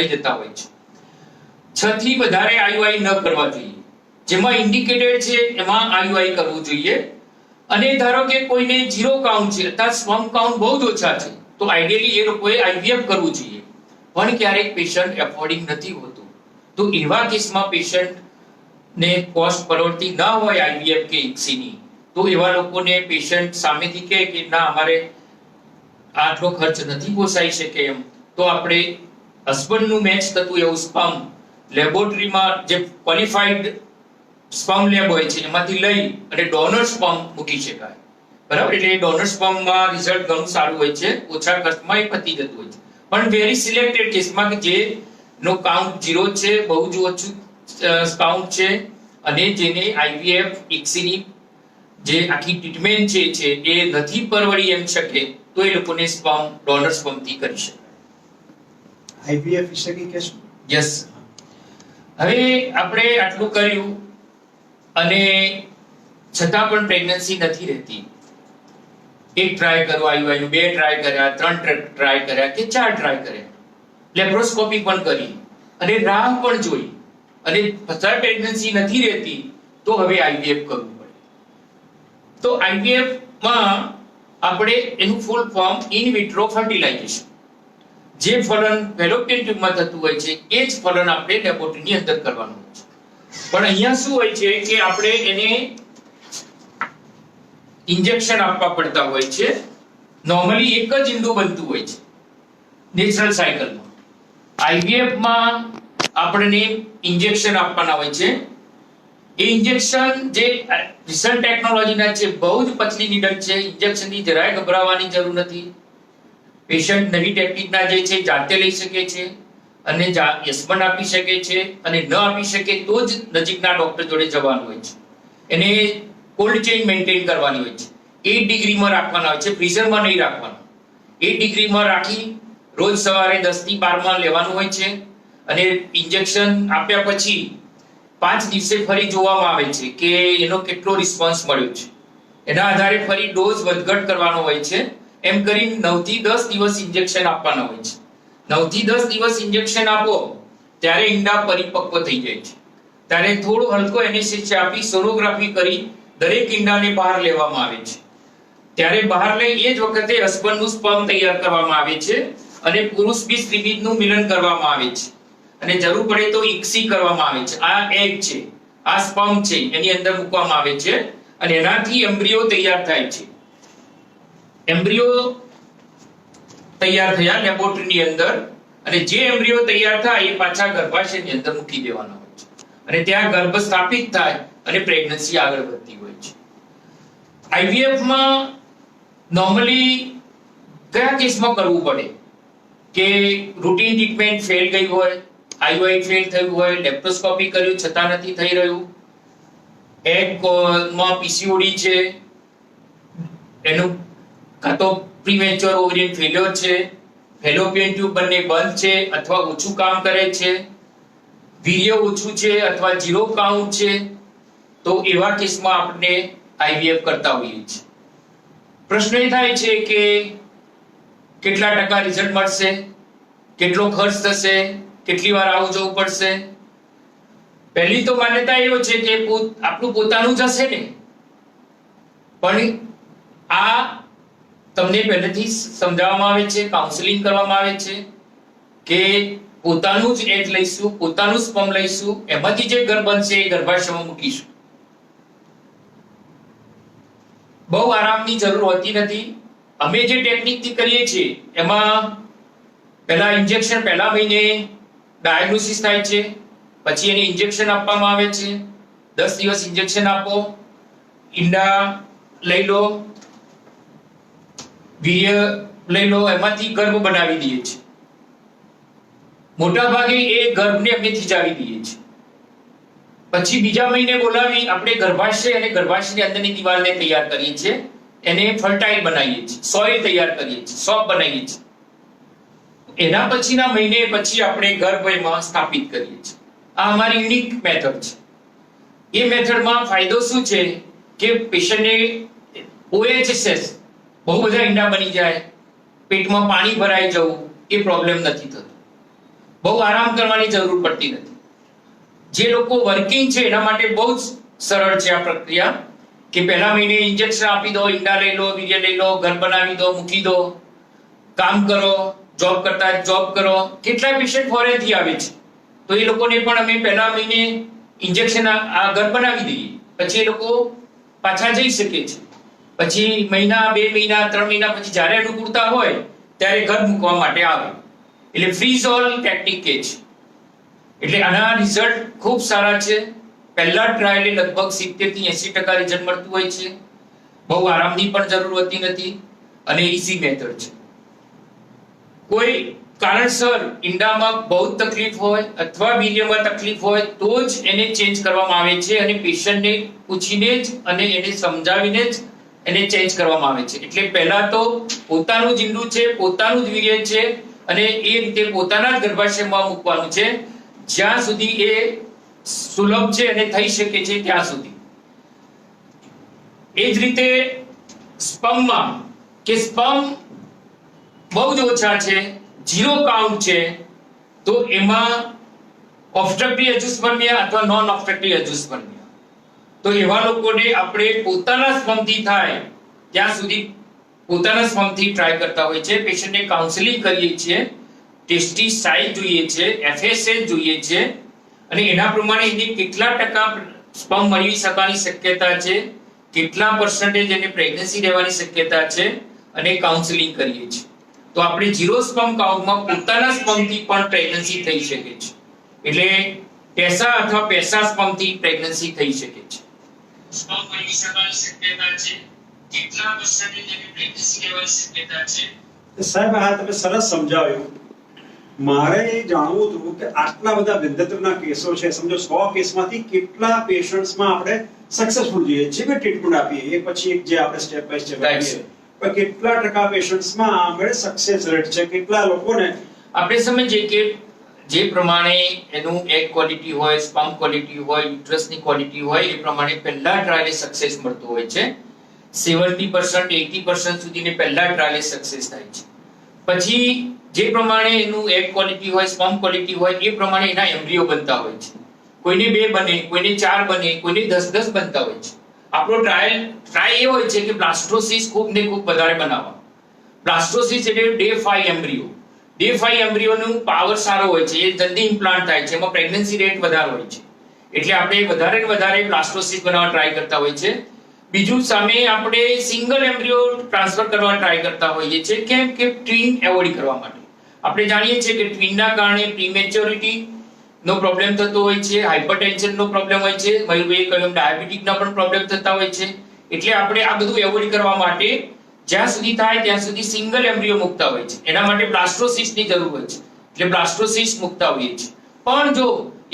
જતા હોય છે. 6 થી વધારે આઈઓઆઈ ન કરવા જોઈએ. જેમાં ઇન્ડિકેટેડ છે એમાં આઈઓઆઈ કરવું જોઈએ. અને ધારો કે કોઈને 0 કાઉન્ટ છે અથવા સ્પર્મ કાઉન્ટ બહુ જ ઓછા છે, તો આઈડિયલી એ લોકોએ આઈવીએફ કરવું જોઈએ. પણ ક્યારેક પેશન્ટ એફોર્ડિંગ નથી હોતું, તો એવા કેસમાં પેશન્ટને કોસ્ટ પરવડતી ન હોય આઈવીએફ કે ઇક્સીની, તો એવા લોકોને પેશન્ટ સામેથી કહે કે ના અમારે આટલો ખર્ચ નથી પોસાઈ શકે એમ, તો આપણે હસબન્ડનું મેચ થતું એવું સ્પર્મ લેબોરેટરીમાં જે ક્વોલિફાઈડ સ્પર્મ લેબ હોય છે એમાંથી લઈ અને ડોનર સ્પર્મ મૂકી શકાય. બરાબર? એટલે ડોનર સ્પર્મમાં રિઝલ્ટ ઘણું સારું હોય છે, ઓછા ખર્ચમાં એ પતી જતું હોય છે. પણ વેરી સિલેક્ટેડ કેસમાં કે જે નો કાઉન્ટ 0 છે, બહુ જ ઓછું કાઉન્ટ છે અને જેને આઈવીએફ ઇક્સીની જે આખી ટ્રીટમેન્ટ છે એ નથી પરવડી એમ શકે, તો એ લોકોને સ્પર્મ ડોનર સ્પર્મથી કરી શકાય. આઈવીએફ વિશે કઈ કહેશો? યસ. હવે આપણે આટલું કર્યું અને છતાં પણ પ્રેગ્નન્સી નથી રહેતી. 1 ટ્રાય કરો આઈયુઆઈ નું, 2 ટ્રાય કર્યા, 3 ટ્રાય કર્યા કે 4 ટ્રાય કર્યા, લેપ્રોસ્કોપી પણ કરી અને રાહ પણ જોઈ અને છતાં પ્રેગ્નન્સી નથી રહેતી, તો હવે આઈવીએફ કરવું પડે. તો આઈવીએફ માં આપણે એનું full form in vitro fertilisation. જે ફલન ફેલોપિયન ટ્યુબમાં થતું હોય છે એ જ ફલન આપણે લેબોરેટરીની અંદર કરવાનું હોય છે. પણ અહીંયા શું હોય છે કે આપણે એને ઇન્જેક્શન આપવા પડતા હોય છે. નોર્મલી એક જ ઈંડું બનતું હોય છે નેચરલ સાયકલમાં. આઈવીએફ માં આપણને ઇન્જેક્શન આપવાના હોય છે. એ ઇન્જેક્શન જે રિસન્ટ ટેકનોલોજીના છે, બહુ જ પતલી નીડલ છે, ઇન્જેક્શનની જરાય ગભરાવાની જરૂર નથી. પેશન્ટ નવી ટેકનિકના જે છે જાતે લઈ શકે છે અને હસબન્ડ આપી શકે છે, અને ન આપી શકે તો જ નજીકના ડોક્ટર જોડે જવાનું હોય છે. એને કોલ્ડ ચેઇન મેન્ટેન કરવાની હોય છે. 8 ડિગ્રીમાં રાખવાના હોય છે, ફ્રીઝરમાં નહીં રાખવાના. 8 ડિગ્રીમાં રાખી રોજ સવારે 10 થી 12 માં લેવાનું હોય છે. અને ઇન્જેક્શન આપ્યા પછી 5 દિવસે ફરી જોવામાં આવે છે કે એનો કેટલો રિસ્પોન્સ મળ્યો છે. એના આધારે ફરી ડોઝ વધઘટ કરવાનો હોય છે. એમ કરીને 9 થી 10 દિવસ ઇન્જેક્શન આપવાના હોય છે. 9 થી 10 દિવસ ઇન્જેક્શન આપો ત્યારે ઈંડા પરિપક્વ થઈ જાય છે. ત્યારે થોડો હલકો એનેસ્થેસિયા આપી સોનોગ્રાફી કરી દરેક ઈંડાને બહાર લેવામાં આવે છે. ત્યારે બહાર લઈ એ જ વખતે હસબન્ડનું સ્પર્મ તૈયાર કરવામાં આવે છે અને પુરુષ બીજ ત્રિબીજનું મિલન કરવામાં આવે છે. અને જરૂર પડે તો ઇક્સી કરવામાં આવે છે. આ એગ છે, આ સ્પર્મ છે, એની અંદર મૂકવામાં આવે છે અને એનાથી એમ્બ્રિયો તૈયાર થાય છે. એમ્બ્રિયો તૈયાર થયા લેબોરેટરીની અંદર, અને જે એમ્બ્રિયો તૈયાર થાય એ પાછા ગર્ભાશયની અંદર મૂકી દેવાના હોય છે અને ત્યાં ગર્ભ સ્થાપિત થાય અને પ્રેગ્નન્સી આગળ વધતી હોય છે. આઈવીએફ માં નોર્મલી કયા કેસમાં કરવું પડે કે રૂટીન ટ્રીટમેન્ટ ફેલ ગઈ હોય, આઈયુઆઈ ફેલ થયું હોય, લેપ્રોસ્કોપી કર્યું છતાં નથી થઈ રહ્યું, એગ માં પીસીઓડી છે, એનું કાં તો પ્રીમેચ્યોર ઓવેરિયન ફેલ્યોર છે, ફેલોપિયન ટ્યુબ બંને બંધ છે અથવા ઓછું કામ કરે છે, વીર્ય ઓછું છે અથવા 0 કાઉન્ટ છે, તો એવા કેસમાં આપણે આઈવીએફ કરતા હોઈએ છીએ. પ્રશ્ન એ થાય છે કે કેટલા ટકા રિઝલ્ટ મળશે, કેટલો ખર્ચ થશે, કેટલી વાર આવું જવું પડશે. પહેલી તો માન્યતા એવો છે કે આપણું પોતાનું જ હશે ને, પણ આ તમને પહેલેથી સમજાવવામાં આવે છે, કાઉન્સેલિંગ કરવામાં આવે છે કે પોતાનું જ એગ લઈશું, પોતાનું સ્પર્મ લઈશું, એમાંથી જે ગર્ભ બનશે એ ગર્ભાશયમાં મૂકીશું. બહુ આરામની જરૂર હોતી નથી. અમે જે ટેકનિકથી કરીએ છીએ એમાં પહેલા ઇન્જેક્શન પહેલા મહિને ડાયગ્નોસિસ થાય છે, પછી એને ઇન્જેક્શન આપવામાં આવે છે. 10 દિવસ ઇન્જેક્શન આપો, ઈંડા લઈ લો, વીર્ય લઈ લો, એમાંથી ગર્ભ બનાવી દઈએ છીએ. મોટા ભાગે એ ગર્ભને અમે થીજાવી દઈએ છીએ. પછી બીજા મહિને બોલાવી આપણે ગર્ભાશય અને ગર્ભાશયની અંદરની દિવાલને તૈયાર કરીએ છીએ, એને ફર્ટાઇલ બનાવીએ છીએ, સોઇલ તૈયાર કરીએ છીએ, સોપ બનાવીએ છીએ. એના પછીના મહિને પછી આપણે ગર્ભ એમાં સ્થાપિત કરીએ છીએ. આ અમારી યુનિક મેથડ છે. એ મેથડમાં ફાયદો શું છે કે પેશન્ટને OHSS બહુ બધા ઈંડા બની જાય, પેટમાં પાણી ભરાઈ જવું એ પ્રોબ્લેમ નથી થતો. બહુ આરામ કરવાની જરૂર પડતી નથી. જે લોકો વર્કિંગ છે એના માટે બહુ જ સરળ છે આ પ્રક્રિયા કે પહેલા મહિને ઇન્જેક્શન આપી દો, ઈંડા લઈ લો, વીર્ય લઈ લો, ઘર બનાવી દો, મૂકી દો, કામ કરો, જોબ કરતા જોબ કરો. કેટલા પેશન્ટ ફોરેનથી આવે છે તો એ લોકોને પણ અમે પહેલા મહિને ઇન્જેક્શન આ ઘર બનાવી દઈએ, પછી એ લોકો પાછા જઈ શકે છે. પછી મહિના, 2 મહિના, 3 મહિના પછી જ્યારે અનુકૂળતા હોય ત્યારે ઘર મૂકવા માટે આવે. એટલે ફ્રીઝ ઓલ ટેકનિક છે. એટલે આના રિઝલ્ટ ખૂબ સારા છે. પહેલા ટ્રાયલે લગભગ 70 થી 80% રિઝલ્ટ મળતું હોય છે. બહુ આરામની પણ જરૂર હોતી નથી અને ઈઝી મેથડ છે. કોઈ કારણસર ઈંડામાં બહુ તકલીફ હોય અથવા વીર્યમાં તકલીફ હોય તો જ એને ચેન્જ કરવામાં આવે છે અને પેશન્ટને પૂછીને જ અને એને સમજાવીને જ એને ચેન્જ કરવામાં આવે છે. એટલે પહેલા તો પોતાનું જ ઈંડું છે, પોતાનું જ વીર્ય છે અને એ રીતે પોતાના જ ગર્ભાશયમાં મૂકવાનું છે જ્યાં સુધી એ સુલભ છે અને થઈ શકે છે ત્યાં સુધી. એ જ રીતે સ્પર્મમાં કે સ્પર્મ બહુ જ ઓછા છે, 0 કાઉન્ટ છે, તો એમાં ઓબ્સ્ટ્રક્ટિવ એન્જિયોસ્પર્મિયા અથવા નોન ઓબ્સ્ટ્રક્ટિવ એન્જિયોસ્પર્મિયા, તો એવા લોકોને આપણે પોતાના સ્પર્મથી થાય ત્યાં સુધી પોતાના સ્પર્મથી ટ્રાય કરતા હોય છે. પેશન્ટને કાઉન્સેલિંગ કરીએ છીએ, ટેસ્ટી સાઇઝ જોઈએ છે, FSH જોઈએ છે અને એના પ્રમાણે એને કેટલા ટકા સ્પર્મ મળી શકવાની શક્યતા છે, કેટલા પર્સન્ટેજ એને પ્રેગ્નન્સી રહેવાની શક્યતા છે અને કાઉન્સેલિંગ કરીએ છીએ. તો આપણે 0 સ્પર્મ કાઉન્ટમાં પોતાના સ્પર્મથી પણ પ્રેગ્નન્સી થઈ શકે છે. એટલે ટેસા અથવા પેસા સ્પર્મથી પ્રેગ્નન્સી થઈ શકે છે. સ્પર્મ મળી શકવાની શક્યતા છે, કેટલા પર્સન્ટેજ એને પ્રેગ્નન્સી રહેવાની શક્યતા છે. સાહેબ આ તમે સરસ સમજાવ્યું. મારે એ જાણવું હતું કે આટલા બધા વિદ્યાર્થીઓના કેસો છે, સમજો 100 કેસમાંથી કેટલા પેશન્ટ્સમાં આપણે સક્સેસફુલ જઈએ છીએ કે ટ્રીટમેન્ટ આપીએ, એ પછી એક જે આપણે સ્ટેપ બાય સ્ટેપ આપીએ, પણ કેટલા ટકા પેશન્ટ્સમાં આપણે સક્સેસ રેટ છે, કેટલા લોકોને આપણે સમજીએ કે જે પ્રમાણે એનું એગ ક્વોલિટી હોય, સ્પર્મ ક્વોલિટી હોય, યુટ્રસની ક્વોલિટી હોય એ પ્રમાણે પહેલા ટ્રાયલે સક્સેસ મળતું હોય છે. 70% 80% સુધીની પહેલા ટ્રાયલે સક્સેસ થાય છે. પછી જે પ્રમાણે એનું એગ ક્વોલિટી હોય, સ્પર્મ ક્વોલિટી હોય એ પ્રમાણે એના એમ્બ્રિયો બનતા હોય છે. કોઈને 2 બને, કોઈને 4 બને, કોઈને 10 બનતા હોય છે. આપણો ટ્રાય એ હોય છે કે બ્લાસ્ટોસિસ ખૂબ ને ખૂબ વધારે બનાવવા. બ્લાસ્ટોસિસ એટલે ડે 5 એમ્બ્રિયો. ડે 5 એમ્બ્રિયોનું પાવર સારો હોય છે, એ જલ્દી ઇમ્પ્લાન્ટ થાય છે, એમાં પ્રેગ્નન્સી રેટ વધારે હોય છે. એટલે આપણે વધારે ને વધારે બ્લાસ્ટોસિસ બનાવવા ટ્રાય કરતા હોય છે. બીજું સામે આપણે સિંગલ એમ્બ્રિયો ટ્રાન્સફર કરવા ટ્રાય કરતા હોઈએ છીએ. કેમ કે ટ્વિન એવોઇડ કરવા માટે. આપણે જાણીએ છીએ કે ટ્વિનના કારણે પ્રીમેચ્યોરિટી નો પ્રોબ્લેમ થતો હોય છે, હાઇપરટેન્શન નો પ્રોબ્લેમ હોય છે, મયુરભાઈએ કહ્યું ડાયાબિટીક ના પણ પ્રોબ્લેમ થતા હોય છે. એટલે આપણે આ બધું એવોઇડ કરવા માટે જ્યાં સુધી થાય ત્યાં સુધી સિંગલ એમ્બ્રિયો મૂકતા હોય છે. એના માટે બ્લાસ્ટોસિસની જરૂર હોય છે, એટલે બ્લાસ્ટોસિસ મૂકતા હોઈએ છીએ. પણ જો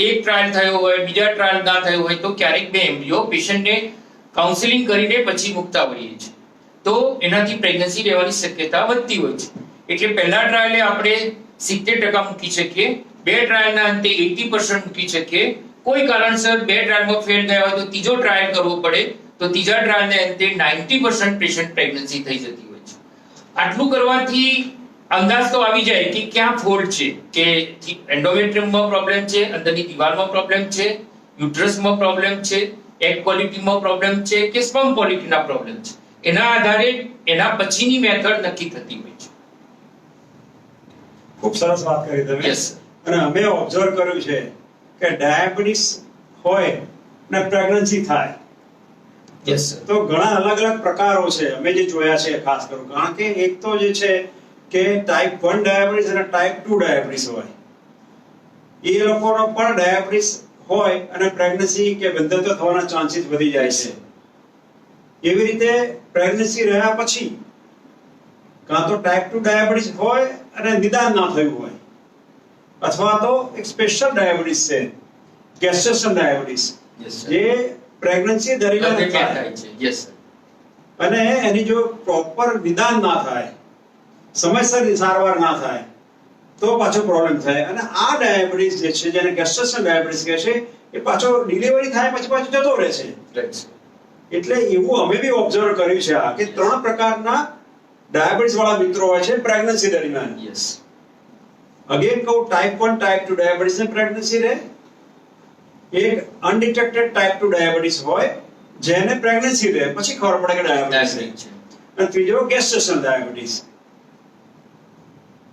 એક ટ્રાયલ થયો હોય, બીજા ટ્રાયલ ના થયો હોય તો ક્યારેક 2 એમ્બ્રિયો પેશન્ટને કાઉન્સેલિંગ કરીને પછી મૂકતા હોઈએ છીએ. તો એનાથી પ્રેગ્નન્સી રહેવાની શક્યતા વધતી હોય છે. એટલે પહેલા ટ્રાયલે આપણે 70% મૂકી શકીએ, 2 ટ્રાયલના અંતે 80% મૂકી શકીએ. કોઈ કારણસર 2 ટ્રાયલમાં ફેલ ગયા હોય તો ત્રીજો ટ્રાયલ કરવો પડે, તો ત્રીજા ટ્રાયલને અંતે 90% પેશન્ટ પ્રેગ્નન્સી થઈ જતી હોય છે. આટલું કરવાથી અંદાજ તો આવી જાય કે ક્યાં ફોલ્ટ છે, કે એન્ડોમેટ્રિયમમાં પ્રોબ્લેમ છે, અંદરની દિવાલમાં પ્રોબ્લેમ છે, યુટ્રસમાં પ્રોબ્લેમ છે, એગ ક્વોલિટીમાં પ્રોબ્લેમ છે કે સ્પર્મ ક્વોલિટીના પ્રોબ્લેમ છે, એના આધારે એના પછીની મેથડ નક્કી થતી હોય છે. ખૂબ સરસ વાત કરી તમે. Yes, sir. અને અમે ઓબ્ઝર્વ કર્યું છે કે ડાયાબિટીસ હોય ને પ્રેગ્નન્સી થાય યસ સર. તો ઘણા અલગ અલગ પ્રકારો છે અમે જે જોયા છે ખાસ કરું. કારણ કે એક તો જે છે કે ટાઈપ 1 ડાયાબિટીસ અને ટાઈપ 2 ડાયાબિટીસ હોય, એ લોકોનો પણ ડાયાબિટીસ હોય અને પ્રેગ્નન્સી કે બંધત્વ થવાના ચાન્સીસ વધી જાય છે. એવી રીતે પ્રેગ્નન્સી રહ્યા પછી કાં તો ટાઈપ 2 ડાયાબિટીસ હોય અને નિદાન ના થયું હોય, અથવા તો એક સ્પેશિયલ ડાયાબિટીસ છે ગેસ્ટેશન ડાયાબિટીસ, યસ સર. જે પ્રેગ્નન્સી દરમિયાન થાય થાય છે. Yes sir. અને એની જો પ્રોપર નિદાન ના થાય, સમયસર સારવાર ના થાય તો પાછો પ્રોબ્લેમ થાય. અને આ ડાયાબિટીસ જે છે જેને ગેસ્ટેશન ડાયાબિટીસ કહે છે, એ પાછો ડિલિવરી થાય પછી પાછો જતો રહે છે. Right sir. એટલે એવું અમે બી ઓબ્ઝર્વ કર્યું છે આ કે 3 પ્રકારના ડાયાબિટીસ વાળા મિત્રો હોય છે પ્રેગ્નન્સી દરમિયાન. યસ. અગેન કહું, ટાઈપ 1 ટાઈપ 2 ડાયાબિટીસ ને પ્રેગ્નન્સી રહે, એક અનડિટેક્ટેડ ટાઈપ 2 ડાયાબિટીસ હોય જેને પ્રેગ્નન્સી રહે પછી ખબર પડે કે ડાયાબિટીસ છે, અને ત્રીજો ગેસ્ટેશન ડાયાબિટીસ.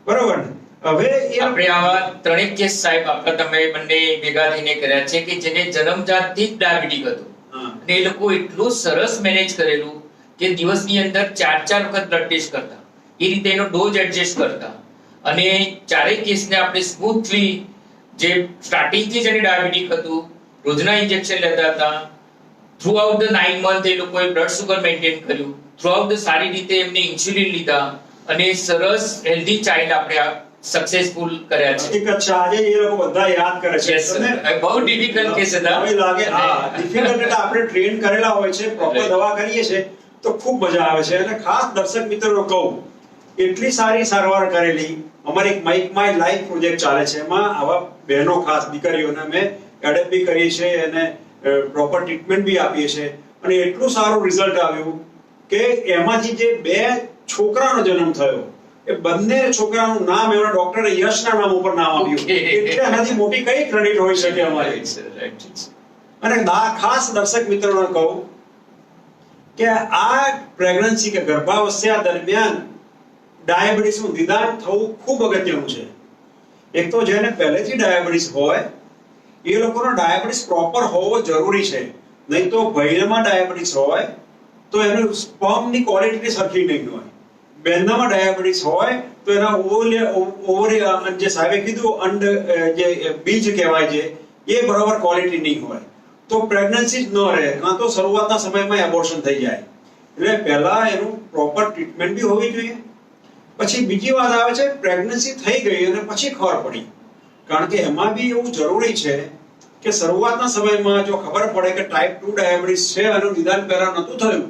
બરોબર ને? હવે એ આપણે આવા ત્રણેક કેસ સાહેબ આપણા તમે બંને ભેગા થઈને કર્યા છે કે જેને જન્મજાતથી જ ડાયાબિટીક હતું, હા, અને એ લોકો એટલું સરસ મેનેજ કરેલું કે દિવસની અંદર 4 વખત બ્લડ ટેસ્ટ કરતા, એ રીતે એનો ડોઝ એડજસ્ટ કરતા, અને ચારેય કેસને આપણે સ્મૂથલી, જે સ્ટાર્ટિંગથી જેને ડાયાબિટીક હતું રોજના ઇન્જેક્શન લેતા હતા, થ્રુ આઉટ ધ 9 મંથ એ લોકોએ બ્લડ સુગર મેન્ટેન કર્યું, થ્રુ આઉટ ધ સારી રીતે એમને ઇન્સ્યુલિન લીધા, અને સરસ હેલ્ધી ચાઇલ્ડ આપણે સક્સેસફુલ કર્યા છે. એક અચ્છા આજે એ લોકો બધા યાદ કરે છે. Yes, sir. બહુ ડિફિકલ્ટ કેસ હતા. હવે લાગે હા ડિફિકલ્ટ, એટલે આપણે ટ્રેન કરેલા હોય છે, પ્રોપર Right. દવા કરીએ છે તો ખૂબ મજા આવે છે. અને ખાસ દર્શક મિત્રો કહું, એટલી સારી સારવાર કરેલી અમારી એક માઇક માય લાઈફ પ્રોજેક્ટ ચાલે છે, એમાં આવા બહેનો ખાસ દીકરીઓને અમે એડેપ્ટ બી કરીએ છીએ અને પ્રોપર ટ્રીટમેન્ટ બી આપીએ છીએ, અને એટલું સારું રિઝલ્ટ આવ્યું કે એમાંથી જે 2 છોકરાનો જન્મ થયો, એ બંને છોકરાનું નામ એમના ડોક્ટરે યશના નામ ઉપર નામ આપ્યું. Okay. એટલે આનાથી મોટી કઈ ક્રેડિટ હોઈ શકે અમારી. Right, sir. Right, sir. અને ખાસ દર્શક મિત્રોને કહું કે આ પ્રેગ્નન્સી કે ગર્ભાવસ્થા દરમિયાન ડાયાબિટીસનું નિદાન થવું ખૂબ અગત્યનું છે. એક તો જેને પહેલેથી ડાયાબિટીસ હોય એ લોકોનો ડાયાબિટીસ પ્રોપર હોવો જરૂરી છે, નહીં તો ભાઈનામાં ડાયાબિટીસ હોય તો એનું સ્પર્મની ક્વોલિટી સરખી નહીં હોય, બહેનનામાં ડાયાબિટીસ હોય તો એના ઓવરી જે સાહેબે કીધું અંડ જે બીજ કહેવાય છે એ બરાબર ક્વોલિટી નહીં હોય તો પ્રેગ્નન્સી જ ન રહે, કાં તો શરૂઆતના સમયમાં એબોર્શન થઈ જાય. એટલે પહેલા એનું પ્રોપર ટ્રીટમેન્ટ બી હોવી જોઈએ. પછી બીજી વાત આવે છે પ્રેગ્નન્સી થઈ ગઈ અને પછી ખબર પડી, કારણ કે એમાં બી એવું જરૂરી છે કે શરૂઆતના સમયમાં જો ખબર પડે કે ટાઈપ 2 ડાયાબિટીસ છે અને નિદાન પહેલા નહોતું થયું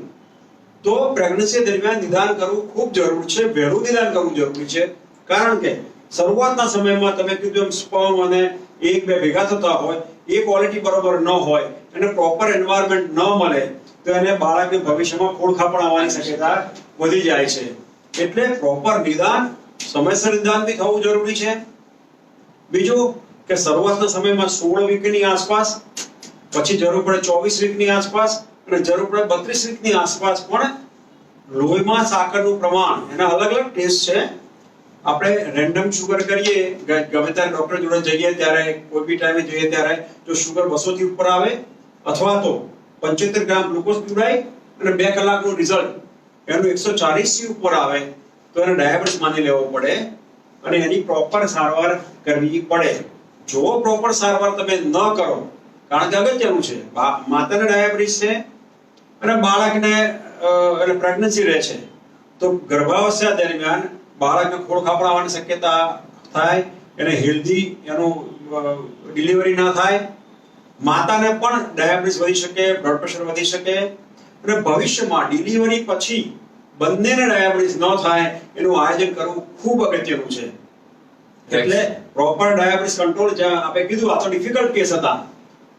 તો પ્રેગ્નન્સી દરમિયાન નિદાન કરવું ખૂબ જરૂરી છે, વહેલું નિદાન કરવું જરૂરી છે. કારણ કે શરૂઆતના સમયમાં તમે કીધું એમ સ્પર્મ અને 1-2 ભેગા થતા હોય, એ ક્વોલિટી બરોબર ન હોય અને પ્રોપર એન્વાયરમેન્ટ ન મળે તો એને બાળકને ભવિષ્યમાં ખોળખાપણ આવવાની શક્યતા વધી જાય છે. એટલે પ્રોપર નિદાન, સમયસર નિદાન બી થવું જરૂરી છે. બીજું કે શરૂઆતના સમયમાં 16 વીકની આસપાસ, પછી જરૂર પડે 24 વીકની આસપાસ અને જરૂર પડે 32 વીકની આસપાસ પણ લોહીમાં સાકરનું પ્રમાણ, એના અલગ અલગ ટેસ્ટ છે. આપણે રેન્ડમ શુગર કરીએ, ગમે ત્યારે ડોક્ટર જોડે જઈએ ત્યારે, કોઈ બી ટાઈમે જઈએ ત્યારે જો શુગર 200 થી ઉપર આવે અથવા તો 75 ગ્રામ ગ્લુકોઝ પીવડાય અને 2 કલાકનું રિઝલ્ટ એનું 140 થી ઉપર આવે તો એને ડાયાબિટીસ માની લેવો પડે અને એની પ્રોપર સારવાર કરવી પડે. જો પ્રોપર સારવાર તમે ન કરો, કારણ કે અગત્યનું છે, માતાને ડાયાબિટીસ છે અને બાળકને એટલે પ્રેગ્નન્સી રહે છે તો ગર્ભાવસ્થા દરમિયાન બાળકને ખોળખાપણ આવવાની શક્યતા થાય, એને હેલ્ધી એનું ડિલિવરી ના થાય, માતાને પણ ડાયાબિટીસ વધી શકે, બ્લડ પ્રેશર વધી શકે, અને ભવિષ્યમાં ડિલિવરી પછી બંનેને ડાયાબિટીસ ન થાય એનું આયોજન કરવું ખૂબ અગત્યનું છે. એટલે પ્રોપર ડાયાબિટીસ કંટ્રોલ, જ્યાં આપણે કીધું આ તો ડિફિકલ્ટ કેસ હતા,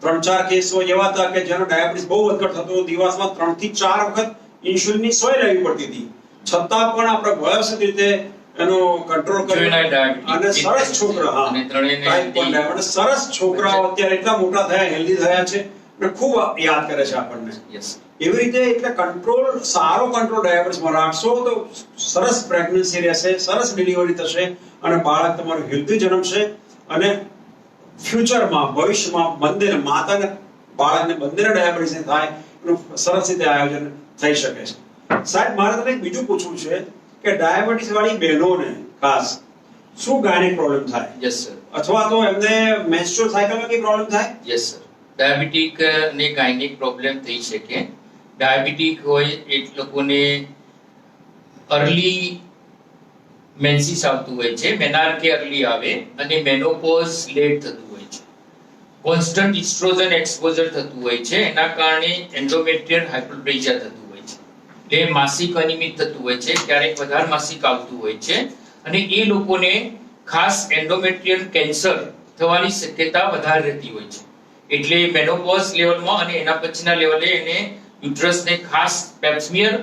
3-4 કેસો એવા હતા કે જેનો ડાયાબિટીસ બહુ વધઘટ થતો, દિવસમાં 3 થી 4 વખત ઇન્સ્યુલિનની સોય લેવી પડતી હતી, છતાં પણ આપણે વ્યવસ્થિત રીતે એનો કંટ્રોલ કર્યો Juvenile diabetes. અને સરસ છોકરા હા અને ત્રણેયને type 1 diabetes સરસ છોકરાઓ અત્યારે એટલા મોટા થયા હેલ્ધી થયા છે અને ખૂબ યાદ કરે છે આપણને. યસ એવી રીતે એટલે કંટ્રોલ સારો કંટ્રોલ ડાયાબિટીસમાં રાખશો તો સરસ પ્રેગ્નન્સી રહેશે, સરસ ડિલિવરી થશે અને બાળક તમારું હેલ્ધી જન્મશે અને ફ્યુચરમાં ભવિષ્યમાં બંનેને માતાને બાળકને બંનેને ડાયાબિટીસ થાય એનું સરસ રીતે આયોજન થઈ શકે છે. સાહેબ મારે તમને એક બીજું પૂછવું છે કે ડાયાબિટીસ વાળી બહેનોને ખાસ શું ગાયનિક પ્રોબ્લેમ થાય યસ સર અથવા તો એમને મેન્સ્ટ્રુઅલ સાયકલમાં કઈ પ્રોબ્લેમ થાય? યસ સર ડાયાબિટીક ને ગાયનિક પ્રોબ્લેમ થઈ શકે. ડાયાબિટીક હોય એ લોકોને અર્લી મેન્સિસ આવતું હોય છે, મેનાર્કે અર્લી આવે અને મેનોપોઝ લેટ થતું હોય છે. કોન્સ્ટન્ટ ઇસ્ટ્રોજન એક્સપોઝર થતું હોય છે, એના કારણે એન્ડોમેટ્રિયલ હાઇપરપ્લેઝિયા થતું હોય છે. એટલે માસિક અનિયમિત થતું હોય છે, ક્યારેક વધારે માસિક આવતું હોય છે અને એ લોકોને ખાસ એન્ડોમેટ્રિયલ કેન્સર થવાની શક્યતા વધારે રહેતી હોય છે. એટલે મેનોપોઝ લેવલમાં અને એના પછીના લેવલે એને યુટ્રસને ખાસ પેપ્સમિયર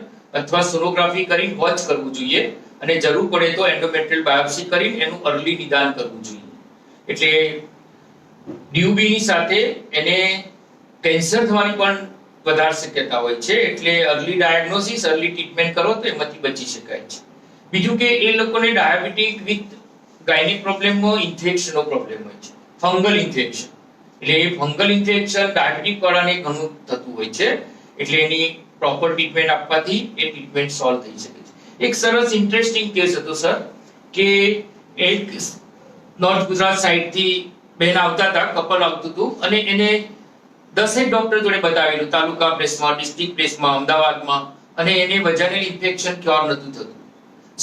અથવા સોનોગ્રાફી કરીને વોચ કરવું જોઈએ અને જરૂર પડે તો એન્ડોમેટ્રિયલ બાયોપ્સી કરીને એનું અર્લી નિદાન કરવું જોઈએ. એટલે DUB ની સાથે એને કેન્સર થવાની પણ વધારે શક્યતા હોય છે. એટલે અર્લી ડાયગ્નોસિસ, અર્લી ટ્રીટમેન્ટ કરો તો એમાંથી બચી શકાય છે. બીજું કે એ લોકોને ડાયાબિટીક વિથ ગાયનિક પ્રોબ્લેમમાં ઇન્ફેક્શનનો પ્રોબ્લેમ હોય છે, ફંગલ ઇન્ફેક્શન. એટલે એ ફંગલ ઇન્ફેક્શન ડાયાબિટીક વાળાને ઘણું થતું હોય છે. એટલે એની પ્રોપર ટ્રીટમેન્ટ આપવાથી એ ટ્રીટમેન્ટ સોલ્વ થઈ શકે છે. એક સરસ ઇન્ટરેસ્ટિંગ કેસ હતો સર કે એક નોર્થ ગુજરાત સાઈડથી બહેન આવતા હતા, કપલ આવતું હતું અને એને 10 ડોક્ટર જોડે બતાવેલું, તાલુકા પ્રેસમાં, ડિસ્ટ્રિક્ટ પ્રેસમાં, અમદાવાદમાં, અને એને વજાઇનલ ઇન્ફેક્શન ક્યોર નતું થતું.